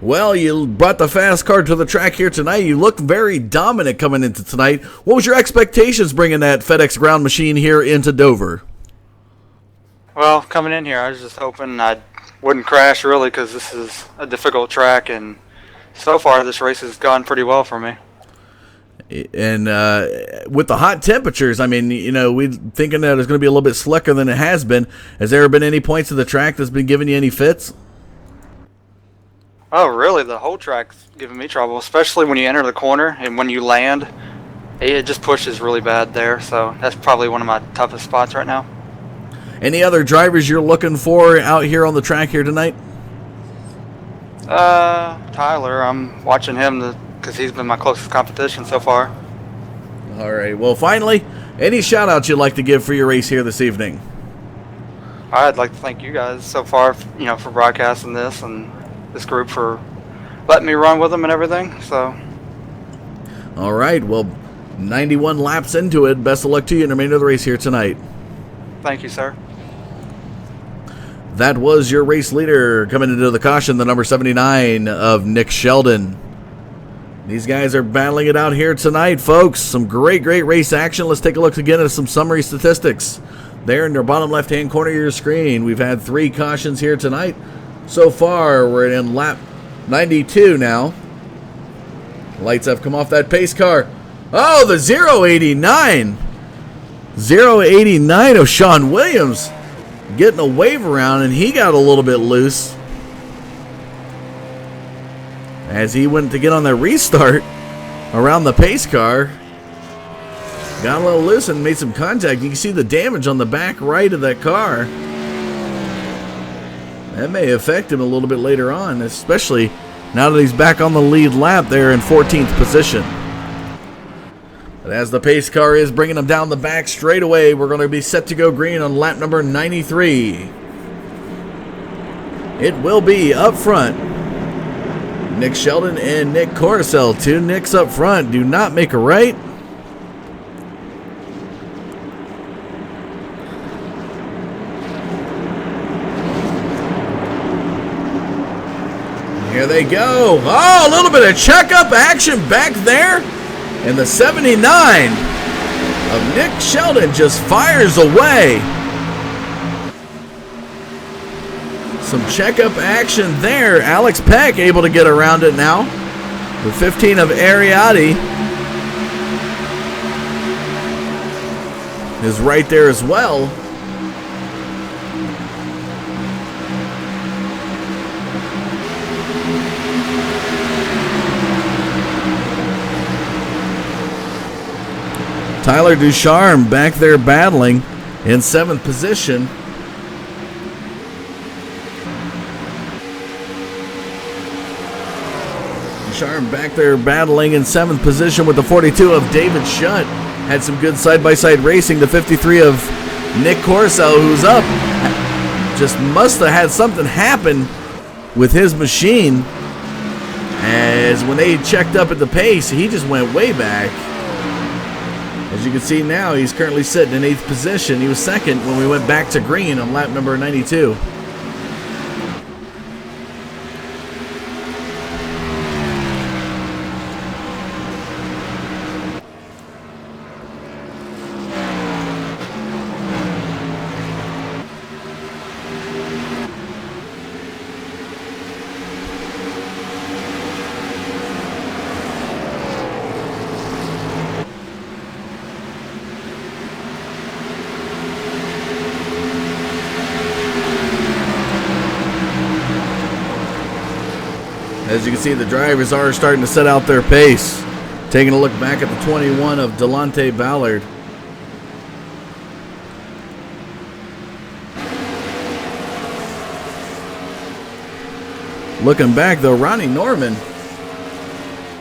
Well, you brought the fast car to the track here tonight. You look very dominant coming into tonight. What was your expectations bringing that FedEx ground machine here into Dover? Well, coming in here, I was just hoping I wouldn't crash, really, because this is a difficult track, and so far this race has gone pretty well for me. And with the hot temperatures, I mean, you know, we're thinking that it's going to be a little bit slicker than it has been. Has there been any points of the track that's been giving you any fits? Oh, really? The whole track's giving me trouble, especially when you enter the corner and when you land. It just pushes really bad there, so that's probably one of my toughest spots right now. Any other drivers you're looking for out here on the track here tonight? Tyler. I'm watching him because he's been my closest competition so far. All right. Well, finally, any shout-outs you'd like to give for your race here this evening? I'd like to thank you guys so far, you know, for broadcasting this, and this group for letting me run with them and everything. So, all right. Well, 91 laps into it. Best of luck to you in the remainder of the race here tonight. Thank you, sir. That was your race leader coming into the caution, the number 79 of Nick Sheldon. These guys are battling it out here tonight, folks. Some great race action. Let's take a look again at some summary statistics. There in your bottom left-hand corner of your screen, we've had 3 cautions here tonight. So far, we're in lap 92 now. Lights have come off that pace car. Oh, the 089. 089 of Sean Williams getting a wave around, and he got a little bit loose as he went to get on that restart around the pace car. Got a little loose and made some contact. You can see the damage on the back right of that car. That may affect him a little bit later on, especially now that he's back on the lead lap there in 14th position. But as the pace car is bringing him down the back straight away, we're going to be set to go green on lap number 93. It will be up front. Nick Sheldon and Nick Coruscant, 2 Nicks up front, do not make a right. Here they go. Oh, a little bit of checkup action back there. And the 79 of Nick Sheldon just fires away. Some checkup action there. Alex Peck able to get around it now. The 15 of Ariati is right there as well. Tyler Ducharme back there battling in 7th position. Ducharme back there battling in 7th position with the 42 of David Shutt. Had some good side-by-side racing. The 53 of Nick Corso, who's up. Just must have had something happen with his machine, as when they checked up at the pace, he just went way back. As you can see now, he's currently sitting in 8th position. He was 2nd when we went back to green on lap number 92. As you can see, the drivers are starting to set out their pace. Taking a look back at the 21 of Delonte Ballard. Looking back though, Ronnie Norman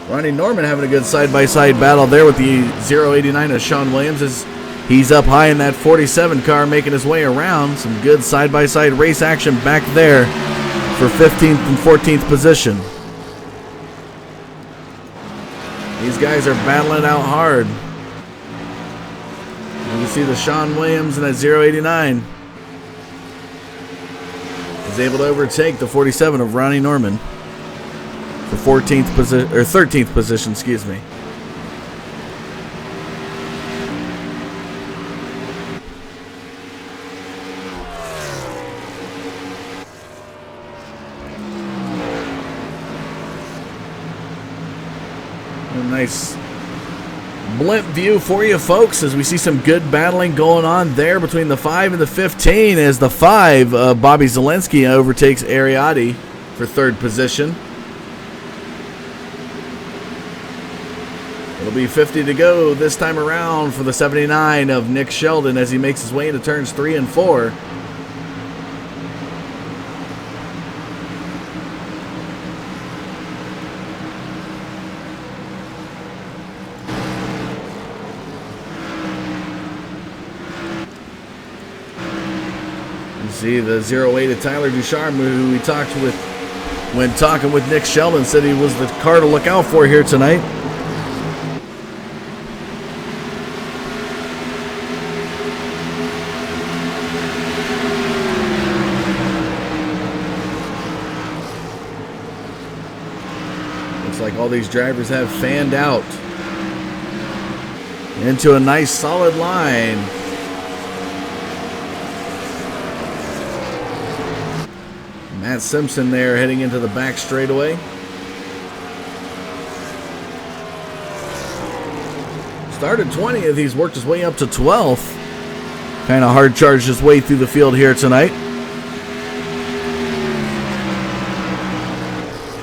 having a good side-by-side battle there with the 089 of Sean Williams as he's up high in that 47 car, making his way around. Some good side-by-side race action back there for 15th and 14th position. These guys are battling out hard. You can see the Sean Williams and that 089 is able to overtake the 47 of Ronnie Norman for 14th position, or 13th position, excuse me. Nice blimp view for you folks as we see some good battling going on there between the 5 and the 15 as the 5 Bobby Zelensky overtakes Ariati for 3rd position. It'll be 50 to go this time around for the 79 of Nick Sheldon as he makes his way into turns 3 and 4. See the 08 of Tyler Ducharme, who we talked with when talking with Nick Sheldon, said he was the car to look out for here tonight. Looks like all these drivers have fanned out into a nice solid line. Matt Simpson there heading into the back straightaway. Started 20th, he's worked his way up to 12th. Kind of hard charged his way through the field here tonight.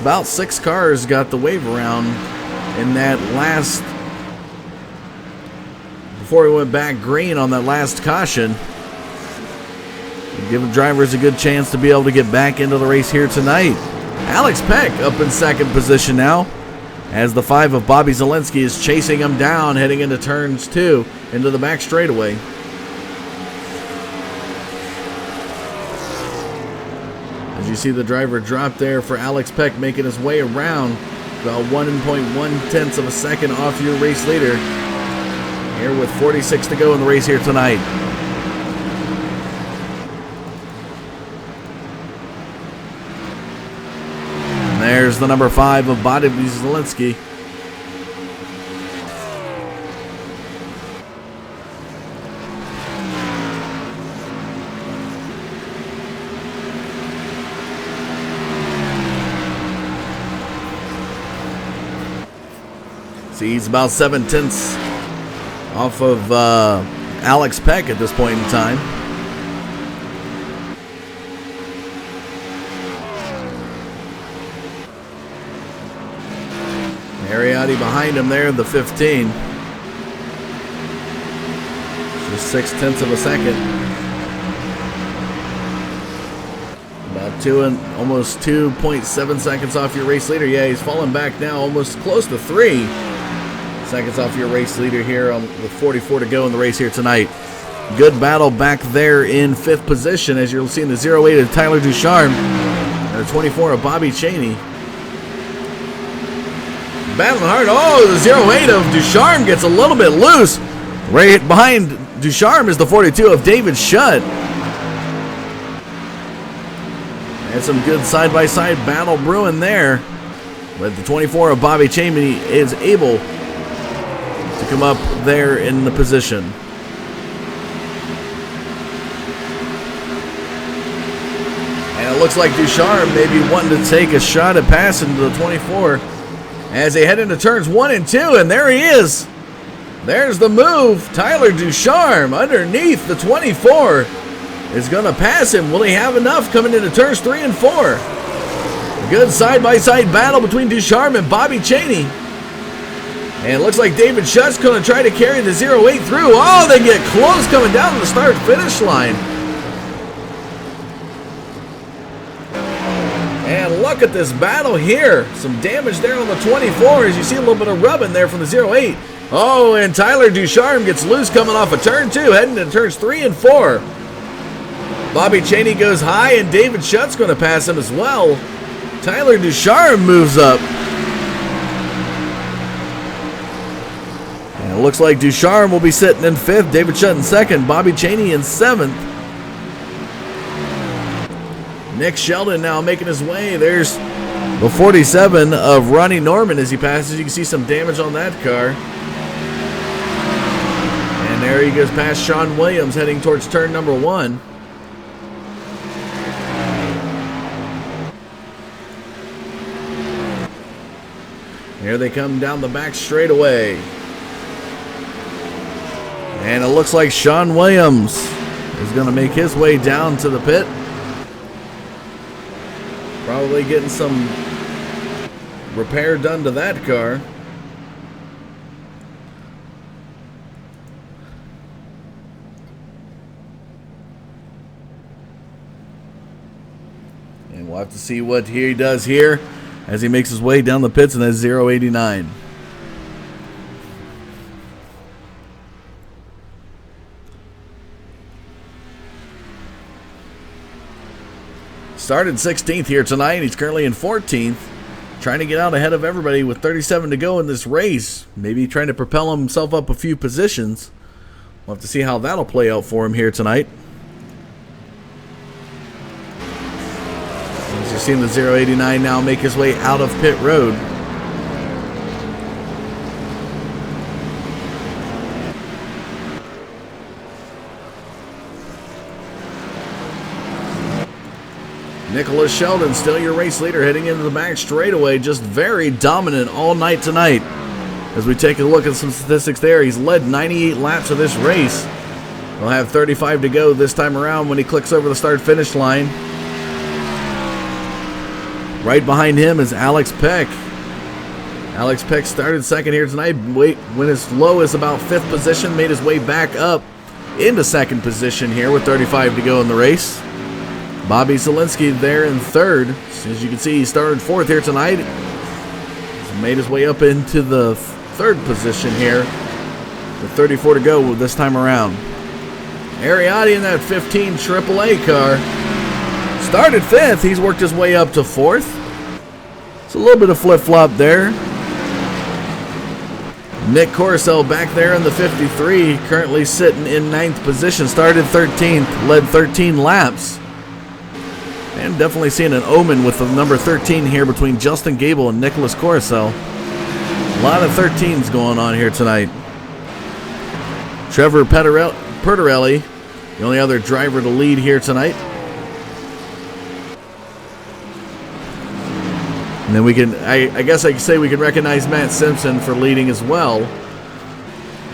About 6 cars got the wave around in that last, before he went back green on that last caution. Give the drivers a good chance to be able to get back into the race here tonight. Alex Peck up in 2nd position now as the 5 of Bobby Zelensky is chasing him down heading into turns 2 into the back straightaway. As you see the driver drop there for Alex Peck, making his way around about 1.1 of a second off your race leader here with 46 to go in the race here tonight. There's the number 5 of Bobby Zelensky. See, he's about 7/10 off of Alex Peck at this point in time. Ariati behind him there, the 15. Just 0.6 of a second. About Almost 2.7 seconds off your race leader. Yeah, he's falling back now, almost close to 3 seconds off your race leader here with 44 to go in the race here tonight. Good battle back there in 5th position as you're seeing the 08 of Tyler Ducharme and the 24 of Bobby Cheney. Battling hard. Oh, the 08 of Ducharme gets a little bit loose. Right behind Ducharme is the 42 of David Shutt. And some good side-by-side battle brewing there. But the 24 of Bobby Cheney is able to come up there in the position. And it looks like Ducharme may be wanting to take a shot at passing to the 24 as they head into turns 1 and 2. And there he is. There's the move. Tyler Ducharme underneath the 24 is going to pass him. Will he have enough coming into turns 3 and 4? A good side-by-side battle between Ducharme and Bobby Cheney. And it looks like David Shutt's going to try to carry the 08 through. Oh, they get close coming down to the start-finish line. And look at this battle here. Some damage there on the 24 as you see a little bit of rubbing there from the 08. Oh, and Tyler Ducharme gets loose coming off of turn 2, heading to turns 3 and 4. Bobby Cheney goes high, and David Shutt's going to pass him as well. Tyler Ducharme moves up. And it looks like Ducharme will be sitting in 5th, David Shutt in 2nd, Bobby Cheney in 7th. Nick Sheldon now making his way. There's the 47 of Ronnie Norman as he passes. You can see some damage on that car. And there he goes past Sean Williams heading towards turn number 1. Here they come down the back straightaway. And it looks like Sean Williams is going to make his way down to the pit. Probably getting some repair done to that car. And we'll have to see what he does here as he makes his way down the pits in that 089. Started 16th here tonight. He's currently in 14th. Trying to get out ahead of everybody with 37 to go in this race. Maybe trying to propel himself up a few positions. We'll have to see how that'll play out for him here tonight. As you're seeing the 089 now make his way out of pit road. Nicholas Sheldon, still your race leader, heading into the back straightaway. Just very dominant all night tonight. As we take a look at some statistics there, he's led 98 laps of this race. He'll have 35 to go this time around when he clicks over the start-finish line. Right behind him is Alex Peck. Alex Peck started second here tonight. Went as low as about 5th position, made his way back up into 2nd position here with 35 to go in the race. Bobby Zielinski there in 3rd. As you can see, he started 4th here tonight. He's made his way up into the 3rd position here with 34 to go this time around. Ariotti in that 15 AAA car. Started 5th. He's worked his way up to 4th. It's a little bit of flip-flop there. Nick Coruscant back there in the 53, currently sitting in 9th position. Started 13th, led 13 laps. And definitely seeing an omen with the number 13 here between Justin Gable and Nicholas Coruscant. A lot of 13s going on here tonight. Trevor Pertorelli, the only other driver to lead here tonight. And then we can, I guess I could say we can recognize Matt Simpson for leading as well,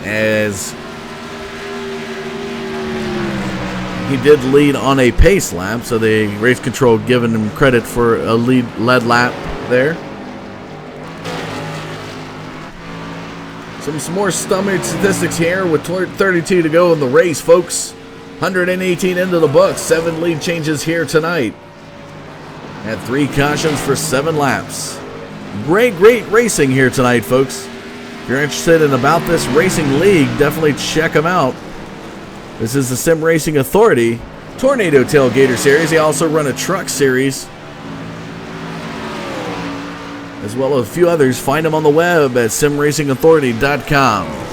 as he did lead on a pace lap, so the race control giving him credit for a lead lap there. Some more stomach statistics here with 32 to go in the race, folks. 118 into the books, 7 lead changes here tonight. Had 3 cautions for 7 laps. Great racing here tonight, folks. If you're interested in About This Racing League, definitely check them out. This is the Sim Racing Authority Tornado Tailgater Series. They also run a truck series, as well as a few others. Find them on the web at simracingauthority.com.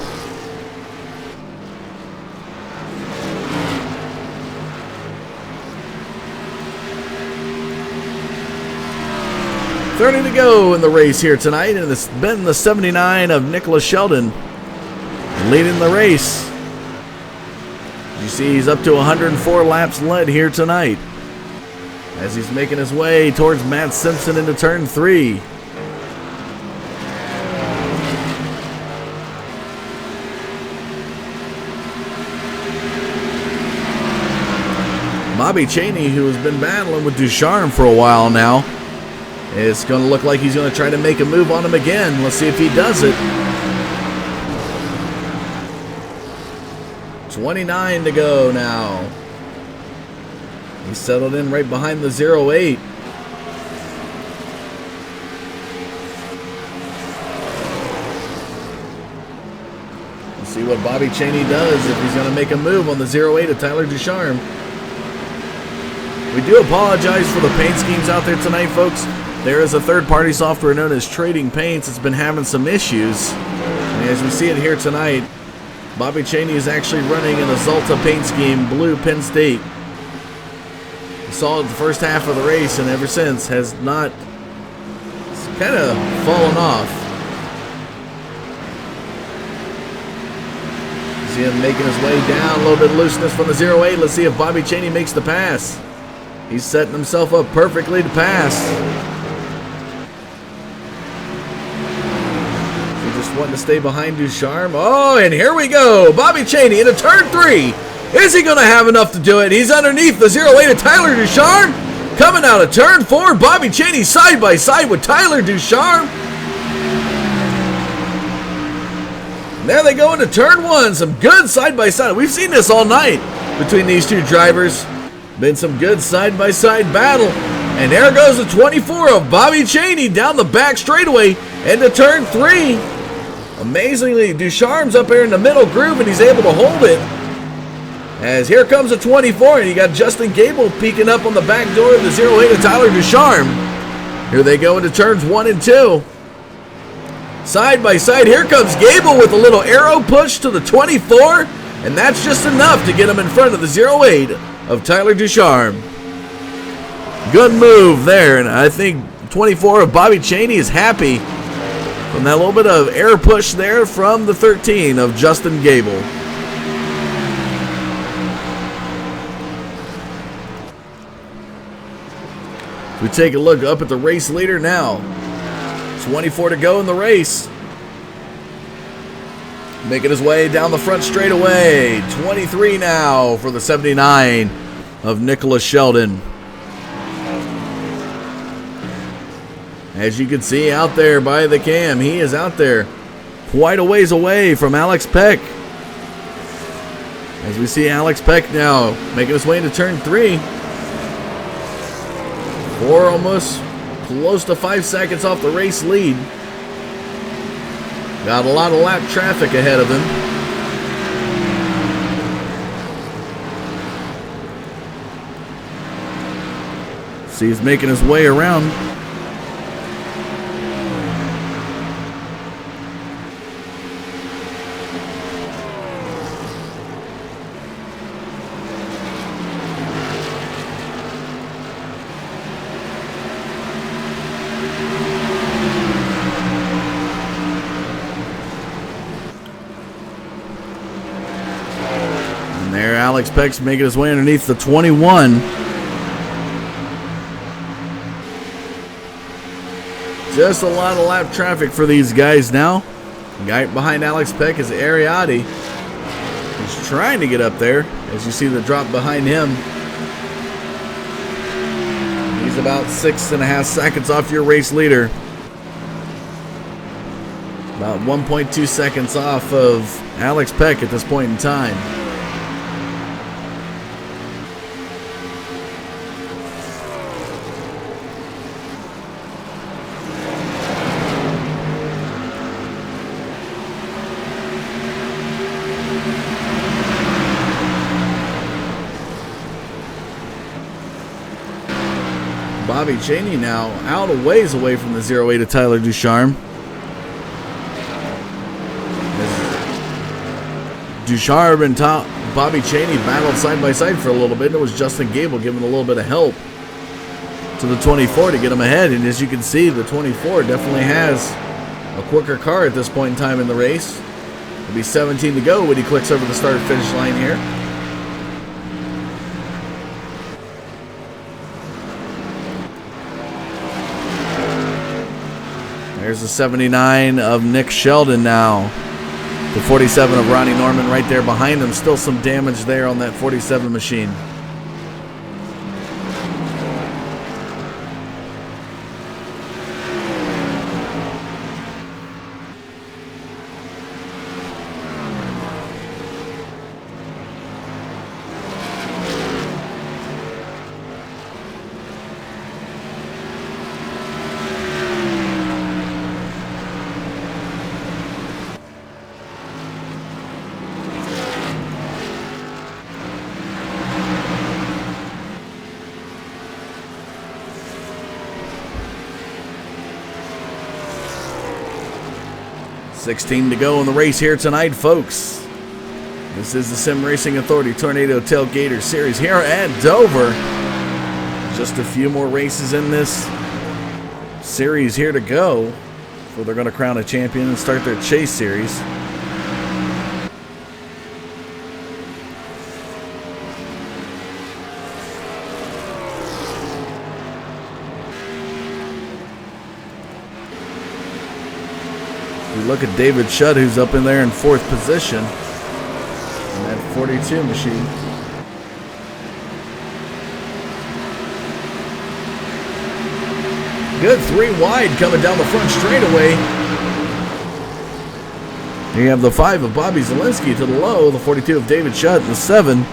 Thirty to go in the race here tonight, and it's been the 79 of Nicholas Sheldon leading the race. You see he's up to 104 laps led here tonight as he's making his way towards Matt Simpson into turn 3. Bobby Chaney, who has been battling with Ducharme for a while now, it's going to look like he's going to try to make a move on him again. Let's see if he does it. 29 to go now. He's settled in right behind the 08. Let's see what Bobby Chaney does, if he's going to make a move on the 08 of Tyler Ducharme. We do apologize for the paint schemes out there tonight, folks. There is a third-party software known as Trading Paints that's been having some issues. And as we see it here tonight, Bobby Chaney is actually running in a Zalta paint scheme, blue Penn State. We saw it the first half of the race, and ever since has not, kind of fallen off. You see him making his way down, a little bit of looseness from the 08. Let's see if Bobby Chaney makes the pass. He's setting himself up perfectly to pass. Wanting to stay behind Ducharme. Oh, and here we go. Bobby Chaney into turn 3. Is he going to have enough to do it? He's underneath the 08 of Tyler Ducharme. Coming out of turn 4, Bobby Chaney side by side with Tyler Ducharme. And there they go into turn 1. Some good side by side. We've seen this all night between these two drivers. Been some good side by side battle. And there goes the 24 of Bobby Chaney down the back straightaway into turn 3. Amazingly, Ducharme's up there in the middle groove, and he's able to hold it. As here comes a 24, and you got Justin Gable peeking up on the back door of the 08 of Tyler Ducharme. Here they go into turns 1 and 2. Side by side, here comes Gable with a little arrow push to the 24, and that's just enough to get him in front of the 08 of Tyler Ducharme. Good move there, and I think 24 of Bobby Chaney is happy from that little bit of air push there from the 13 of Justin Gable. We take a look up at the race leader now. 24 to go in the race. Making his way down the front straightaway. 23 now for the 79 of Nicholas Sheldon. As you can see out there by the cam, he is out there quite a ways away from Alex Peck. As we see Alex Peck now making his way into turn 3. 4 almost close to 5 seconds off the race lead. Got a lot of lap traffic ahead of him. See, he's making his way around. There, Alex Peck's making his way underneath the 21. Just a lot of lap traffic for these guys now. The guy behind Alex Peck is Ariati. He's trying to get up there. As you see the drop behind him. He's about 6.5 seconds off your race leader. About 1.2 seconds off of Alex Peck at this point in time. Bobby Cheney now out a ways away from the 08 of Tyler Ducharme. Ducharme and Bobby Cheney battled side by side for a little bit, and it was Justin Gable giving a little bit of help to the 24 to get him ahead. And as you can see, the 24 definitely has a quicker car at this point in time in the race. It'll be 17 to go when he clicks over the start-finish line here. There's the 79 of Nick Sheldon now. The 47 of Ronnie Norman right there behind him. Still some damage there on that 47 machine. $16 to go in the race here tonight, folks. This is the Sim Racing Authority Tornado Tailgater Series here at Dover. Just a few more races in this series here to go before they're going to crown a champion and start their chase series. Look at David Shutt, who's up in there in 4th position in that 42 machine. Good 3 wide coming down the front straightaway. You have the 5 of Bobby Zielinski to the low, the 42 of David Shutt, and the 7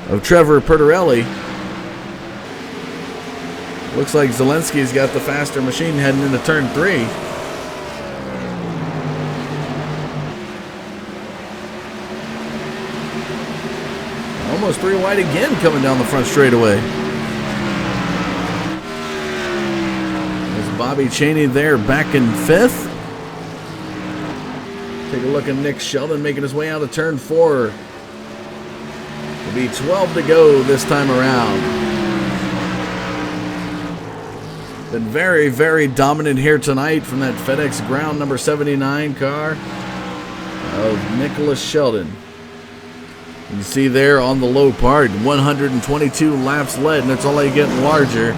of Trevor Pertorelli. Looks like Zielinski's got the faster machine heading into turn 3. Almost 3 wide again coming down the front straightaway. There's Bobby Cheney there back in 5th. Take a look at Nick Sheldon making his way out of turn 4. It'll be 12 to go this time around. Been very, very dominant here tonight from that FedEx Ground number 79 car of Nicholas Sheldon. You see there on the low part, 122 laps led, and it's only getting larger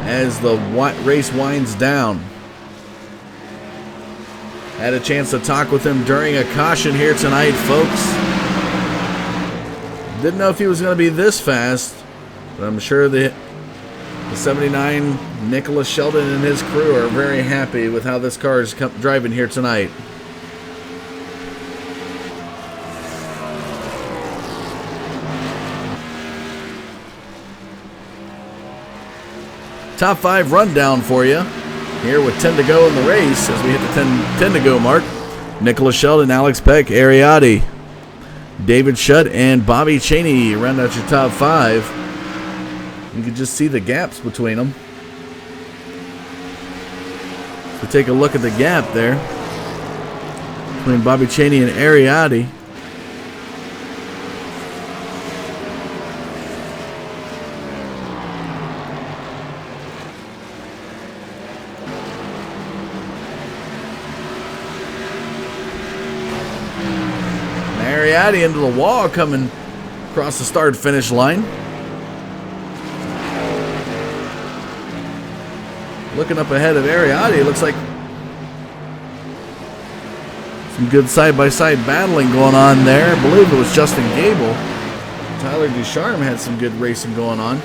as the race winds down. Had a chance to talk with him during a caution here tonight, folks. Didn't know if he was going to be this fast, but I'm sure the 79 Nicholas Sheldon and his crew are very happy with how this car is driving here tonight. Top 5 rundown for you here with 10 to go in the race as we hit the 10 to go mark. Nicholas Sheldon, Alex Peck, Ariati, David Shutt, and Bobby Cheney round out your top 5. You can just see the gaps between them. So take a look at the gap there between Bobby Cheney and Ariati. Ariati into the wall coming across the start-finish line. Looking up ahead of Ariati, it looks like some good side-by-side battling going on there. I believe it was Justin Gable. Tyler Ducharme had some good racing going on.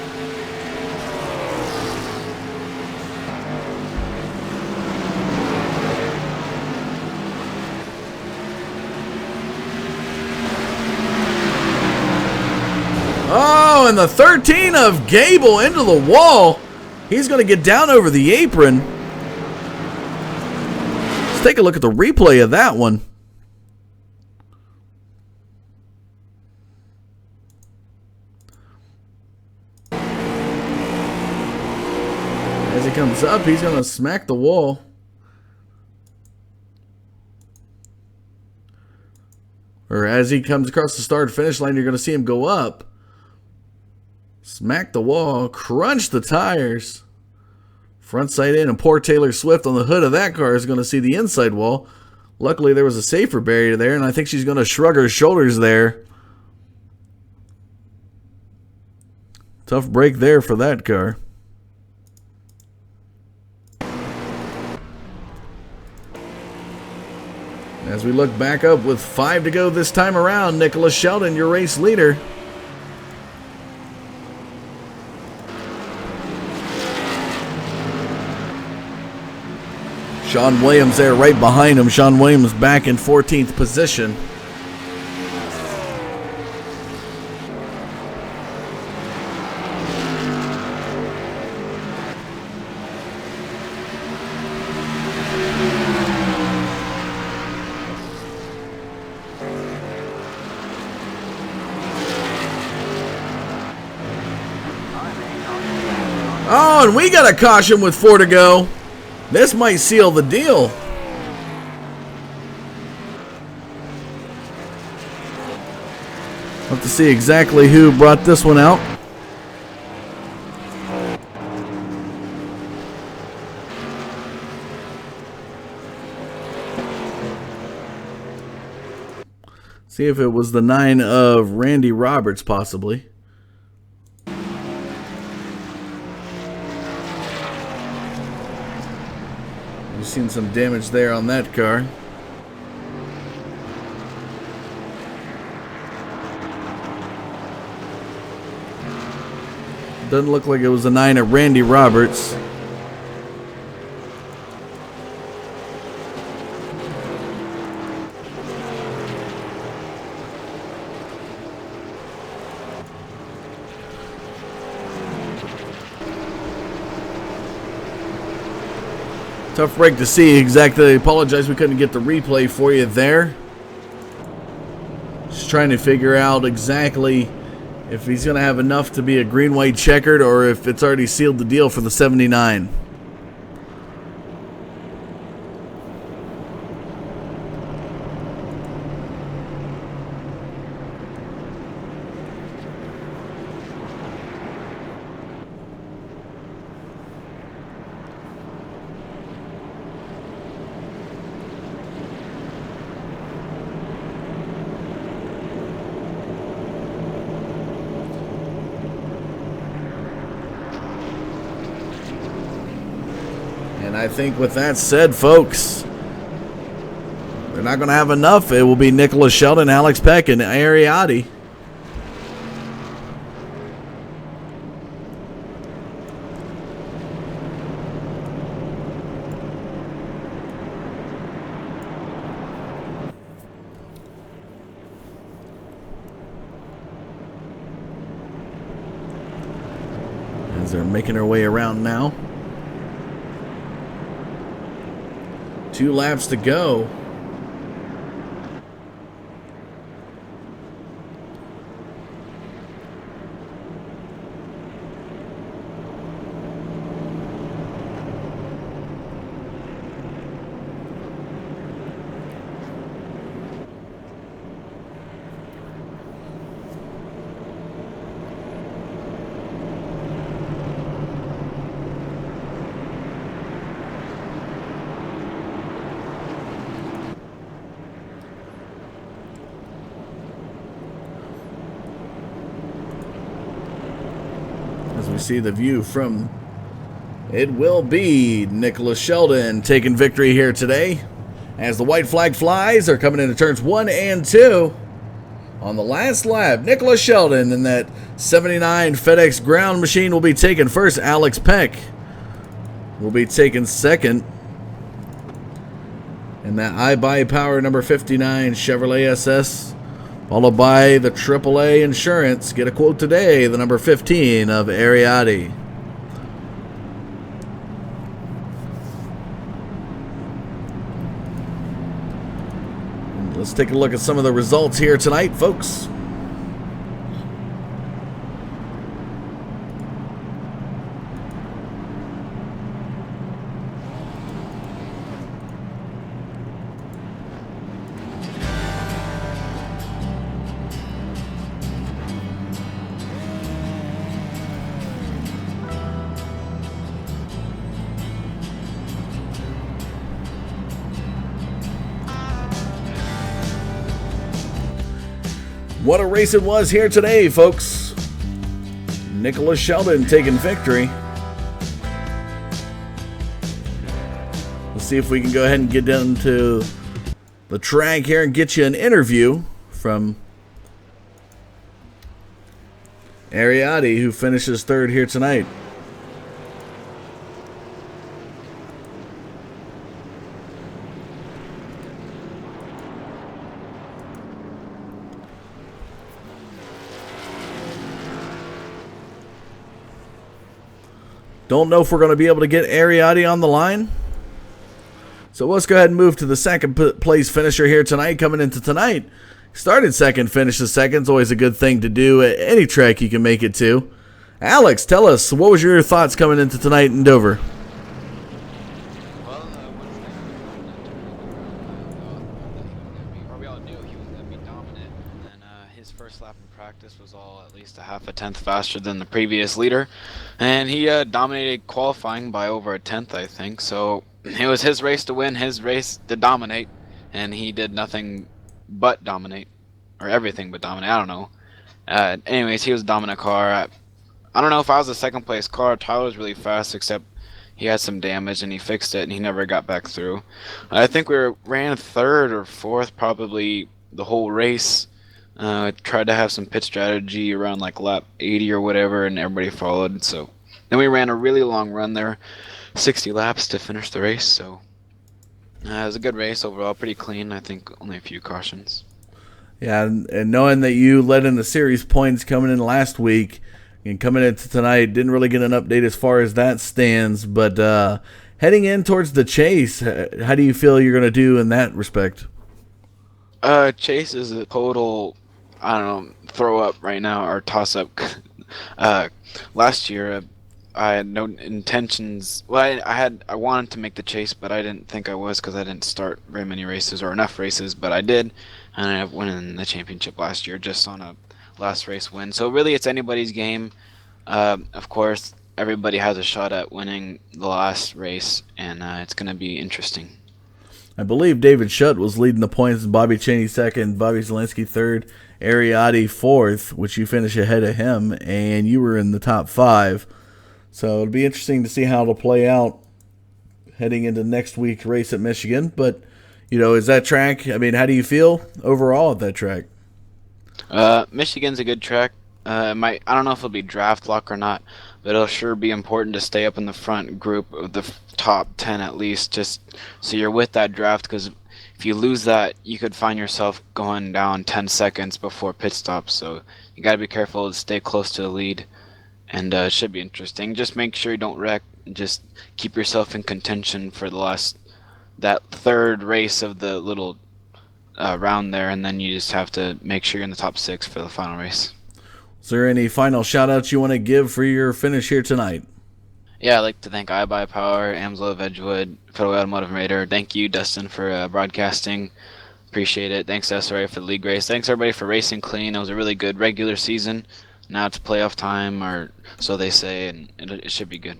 Oh, and the 13 of Gable into the wall. He's going to get down over the apron. Let's take a look at the replay of that one. heads up. He's going to smack the wall. Or as he comes across the start-finish line, you're going to see him go up. Smack the wall. Crunch the tires. Front side in, and poor Taylor Swift on the hood of that car is going to see the inside wall. Luckily, there was a safer barrier there, and I think she's going to shrug her shoulders there. Tough break there for that car. As we look back up with 5 to go this time around, Nicholas Sheldon, your race leader. Sean Williams there right behind him. Sean Williams back in 14th position. Oh, and we got a caution with 4 to go. This might seal the deal. Have to see exactly who brought this one out. See if it was the 9 of Randy Roberts, possibly. We've seen some damage there on that car. Doesn't look like it was a 9 of Randy Roberts. Tough break to see exactly. I apologize we couldn't get the replay for you there. Just trying to figure out exactly if he's going to have enough to be a green-white checkered or if it's already sealed the deal for the 79. And I think with that said, folks, they're not going to have enough. It will be Nicholas Sheldon, Alex Peck, and Ariati. As they're making their way around now. 2 laps to go. As we see the view from, it will be Nicholas Sheldon taking victory here today. As the white flag flies, they're coming into turns 1 and 2. On the last lap, Nicholas Sheldon in that 79 FedEx ground machine will be taking first. Alex Peck will be taking second. And that iBuyPower number 59 Chevrolet SS, followed by the AAA Insurance. Get a quote today, the number 15 of Ariati. Let's take a look at some of the results here tonight, folks. What a race it was here today, folks. Nicholas Sheldon taking victory. Let's see if we can go ahead and get down to the track here and get you an interview from Ariadne, who finishes third here tonight. Don't know if we're going to be able to get Ariadne on the line. So let's go ahead and move to the second place finisher here tonight. Coming into tonight, started second, finishes second. It's always a good thing to do at any track you can make it to. Alex, tell us, what was your thoughts coming into tonight in Dover? We all knew he was going to be dominant, and his first lap in practice was all at least a half a tenth faster than the previous leader, and he dominated qualifying by over a tenth, I think. So it was his race to win, his race to dominate, and he did nothing but dominate, or everything but dominate. I don't know. Anyways, he was a dominant car. I don't know if I was a second place car. Tyler was really fast, except he had some damage and he fixed it and he never got back through. I think ran third or fourth probably the whole race. Tried to have some pit strategy around like lap 80 or whatever, and everybody followed. So then we ran a really long run there, 60 laps to finish the race. So it was a good race overall, pretty clean. I think only a few cautions. Yeah, and knowing that you led in the series points coming in last week and coming into tonight, didn't really get an update as far as that stands. But heading in towards the chase, how do you feel you're going to do in that respect? Chase is a total, I don't know, throw up right now or toss up. Last year, I had no intentions. Well, I wanted to make the chase, but I didn't think I was because I didn't start very many races or enough races. But I did, and I won in the championship last year just on a last race win. So really, it's anybody's game. Of course, everybody has a shot at winning the last race, and it's going to be interesting. I believe David Shutt was leading the points, Bobby Cheney second, Bobby Zielinski third, Ariadne fourth, which you finish ahead of him, and you were in the top five. So it'll be interesting to see how it'll play out heading into next week's race at Michigan. But, is that track, how do you feel overall at that track? Michigan's a good track. I don't know if it'll be draft lock or not, but it'll sure be important to stay up in the front group of the top 10 at least, just so you're with that draft, because if you lose that, you could find yourself going down 10 seconds before pit stop. So you got to be careful to stay close to the lead, and it should be interesting. Just make sure you don't wreck, and just keep yourself in contention for that third race of the little round there, and then you just have to make sure you're in the top 6 for the final race. Is there any final shout-outs you want to give for your finish here tonight? Yeah, I'd like to thank iBuyPower, Amslo of Edgewood, Federal Automotive Raider. Thank you, Dustin, for broadcasting. Appreciate it. Thanks to SRA for the league race. Thanks, everybody, for racing clean. It was a really good regular season. Now it's playoff time, or so they say, and it should be good.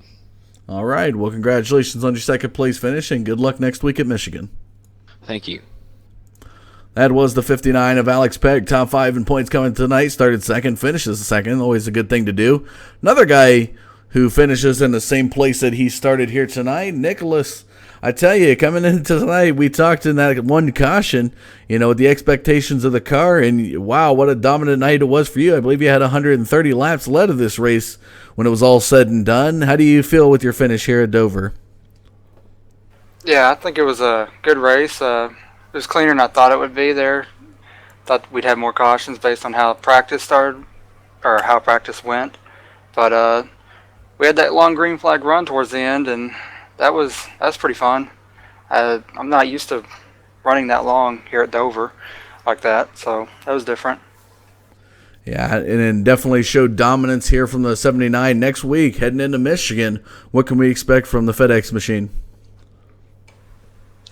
All right. Well, congratulations on your second place finish, and good luck next week at Michigan. Thank you. That was the 59 of Alex Pegg, top 5 in points coming tonight. Started second, finishes second. Always a good thing to do. Another guy who finishes in the same place that he started here tonight, Nicholas. I tell you, coming into tonight, we talked in that one caution, with the expectations of the car, and wow, what a dominant night it was for you. I believe you had 130 laps led of this race when it was all said and done. How do you feel with your finish here at Dover? Yeah, I think it was a good race. It was cleaner than I thought it would be there. Thought we'd have more cautions based on how practice started, or how practice went. But we had that long green flag run towards the end, and that was pretty fun. I'm not used to running that long here at Dover like that, so that was different. Yeah, and it definitely showed dominance here from the 79. Next week, heading into Michigan, what can we expect from the FedEx machine?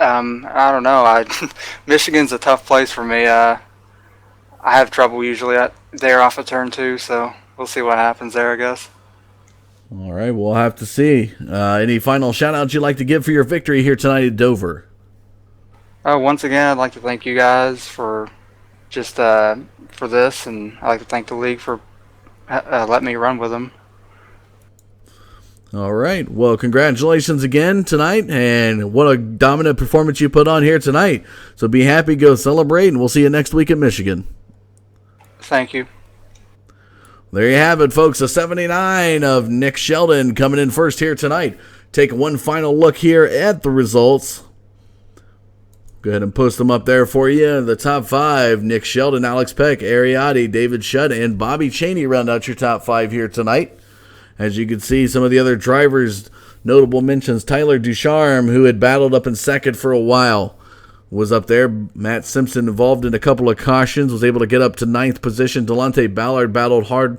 I don't know. Michigan's a tough place for me. I have trouble usually there off of turn 2, so we'll see what happens there, I guess. All right, we'll have to see. Any final shout-outs you'd like to give for your victory here tonight at Dover? Once again, I'd like to thank you guys for just for this, and I'd like to thank the league for letting me run with them. All right. Well, congratulations again tonight, and what a dominant performance you put on here tonight. So be happy, go celebrate, and we'll see you next week in Michigan. Thank you. There you have it, folks. A 79 of Nick Sheldon coming in first here tonight. Take one final look here at the results. Go ahead and post them up there for you. The top 5, Nick Sheldon, Alex Peck, Ariati, David Shutt, and Bobby Cheney round out your top 5 here tonight. As you can see, some of the other drivers, notable mentions, Tyler Ducharme, who had battled up in second for a while, was up there. Matt Simpson involved in a couple of cautions, was able to get up to 9th position. Delonte Ballard battled hard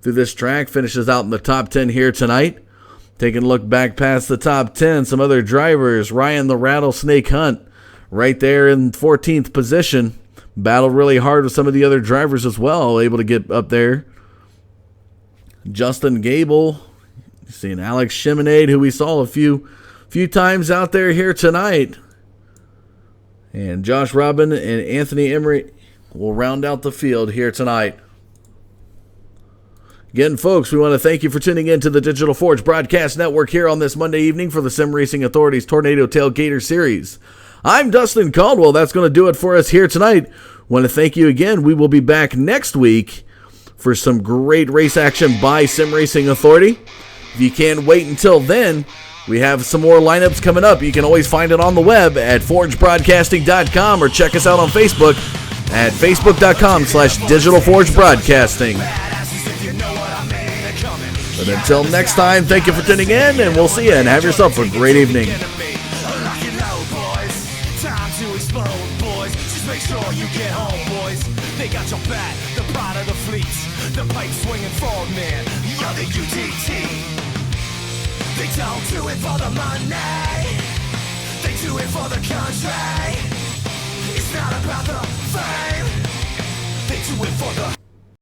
through this track, finishes out in the top 10 here tonight. Taking a look back past the top 10, some other drivers. Ryan the Rattlesnake Hunt, right there in 14th position. Battled really hard with some of the other drivers as well, able to get up there. Justin Gable, seeing Alex Cheminade, who we saw a few times out there here tonight. And Josh Robin and Anthony Emery will round out the field here tonight. Again, folks, we want to thank you for tuning in to the Digital Forge Broadcast Network here on this Monday evening for the Sim Racing Authority's Tornado Tailgater Series. I'm Dustin Caldwell. That's going to do it for us here tonight. Want to thank you again. We will be back next week for some great race action by Sim Racing Authority. If you can't wait until then, we have some more lineups coming up. You can always find it on the web at forgebroadcasting.com or check us out on Facebook at facebook.com/digitalforgebroadcasting. But until next time, thank you for tuning in, and we'll see you, and have yourself a great evening. Make sure you get home, boys. They got your back, the pride of the fleet, the pipe swinging frogman, you're the UDT. They don't do it for the money, they do it for the country. It's not about the fame, they do it for the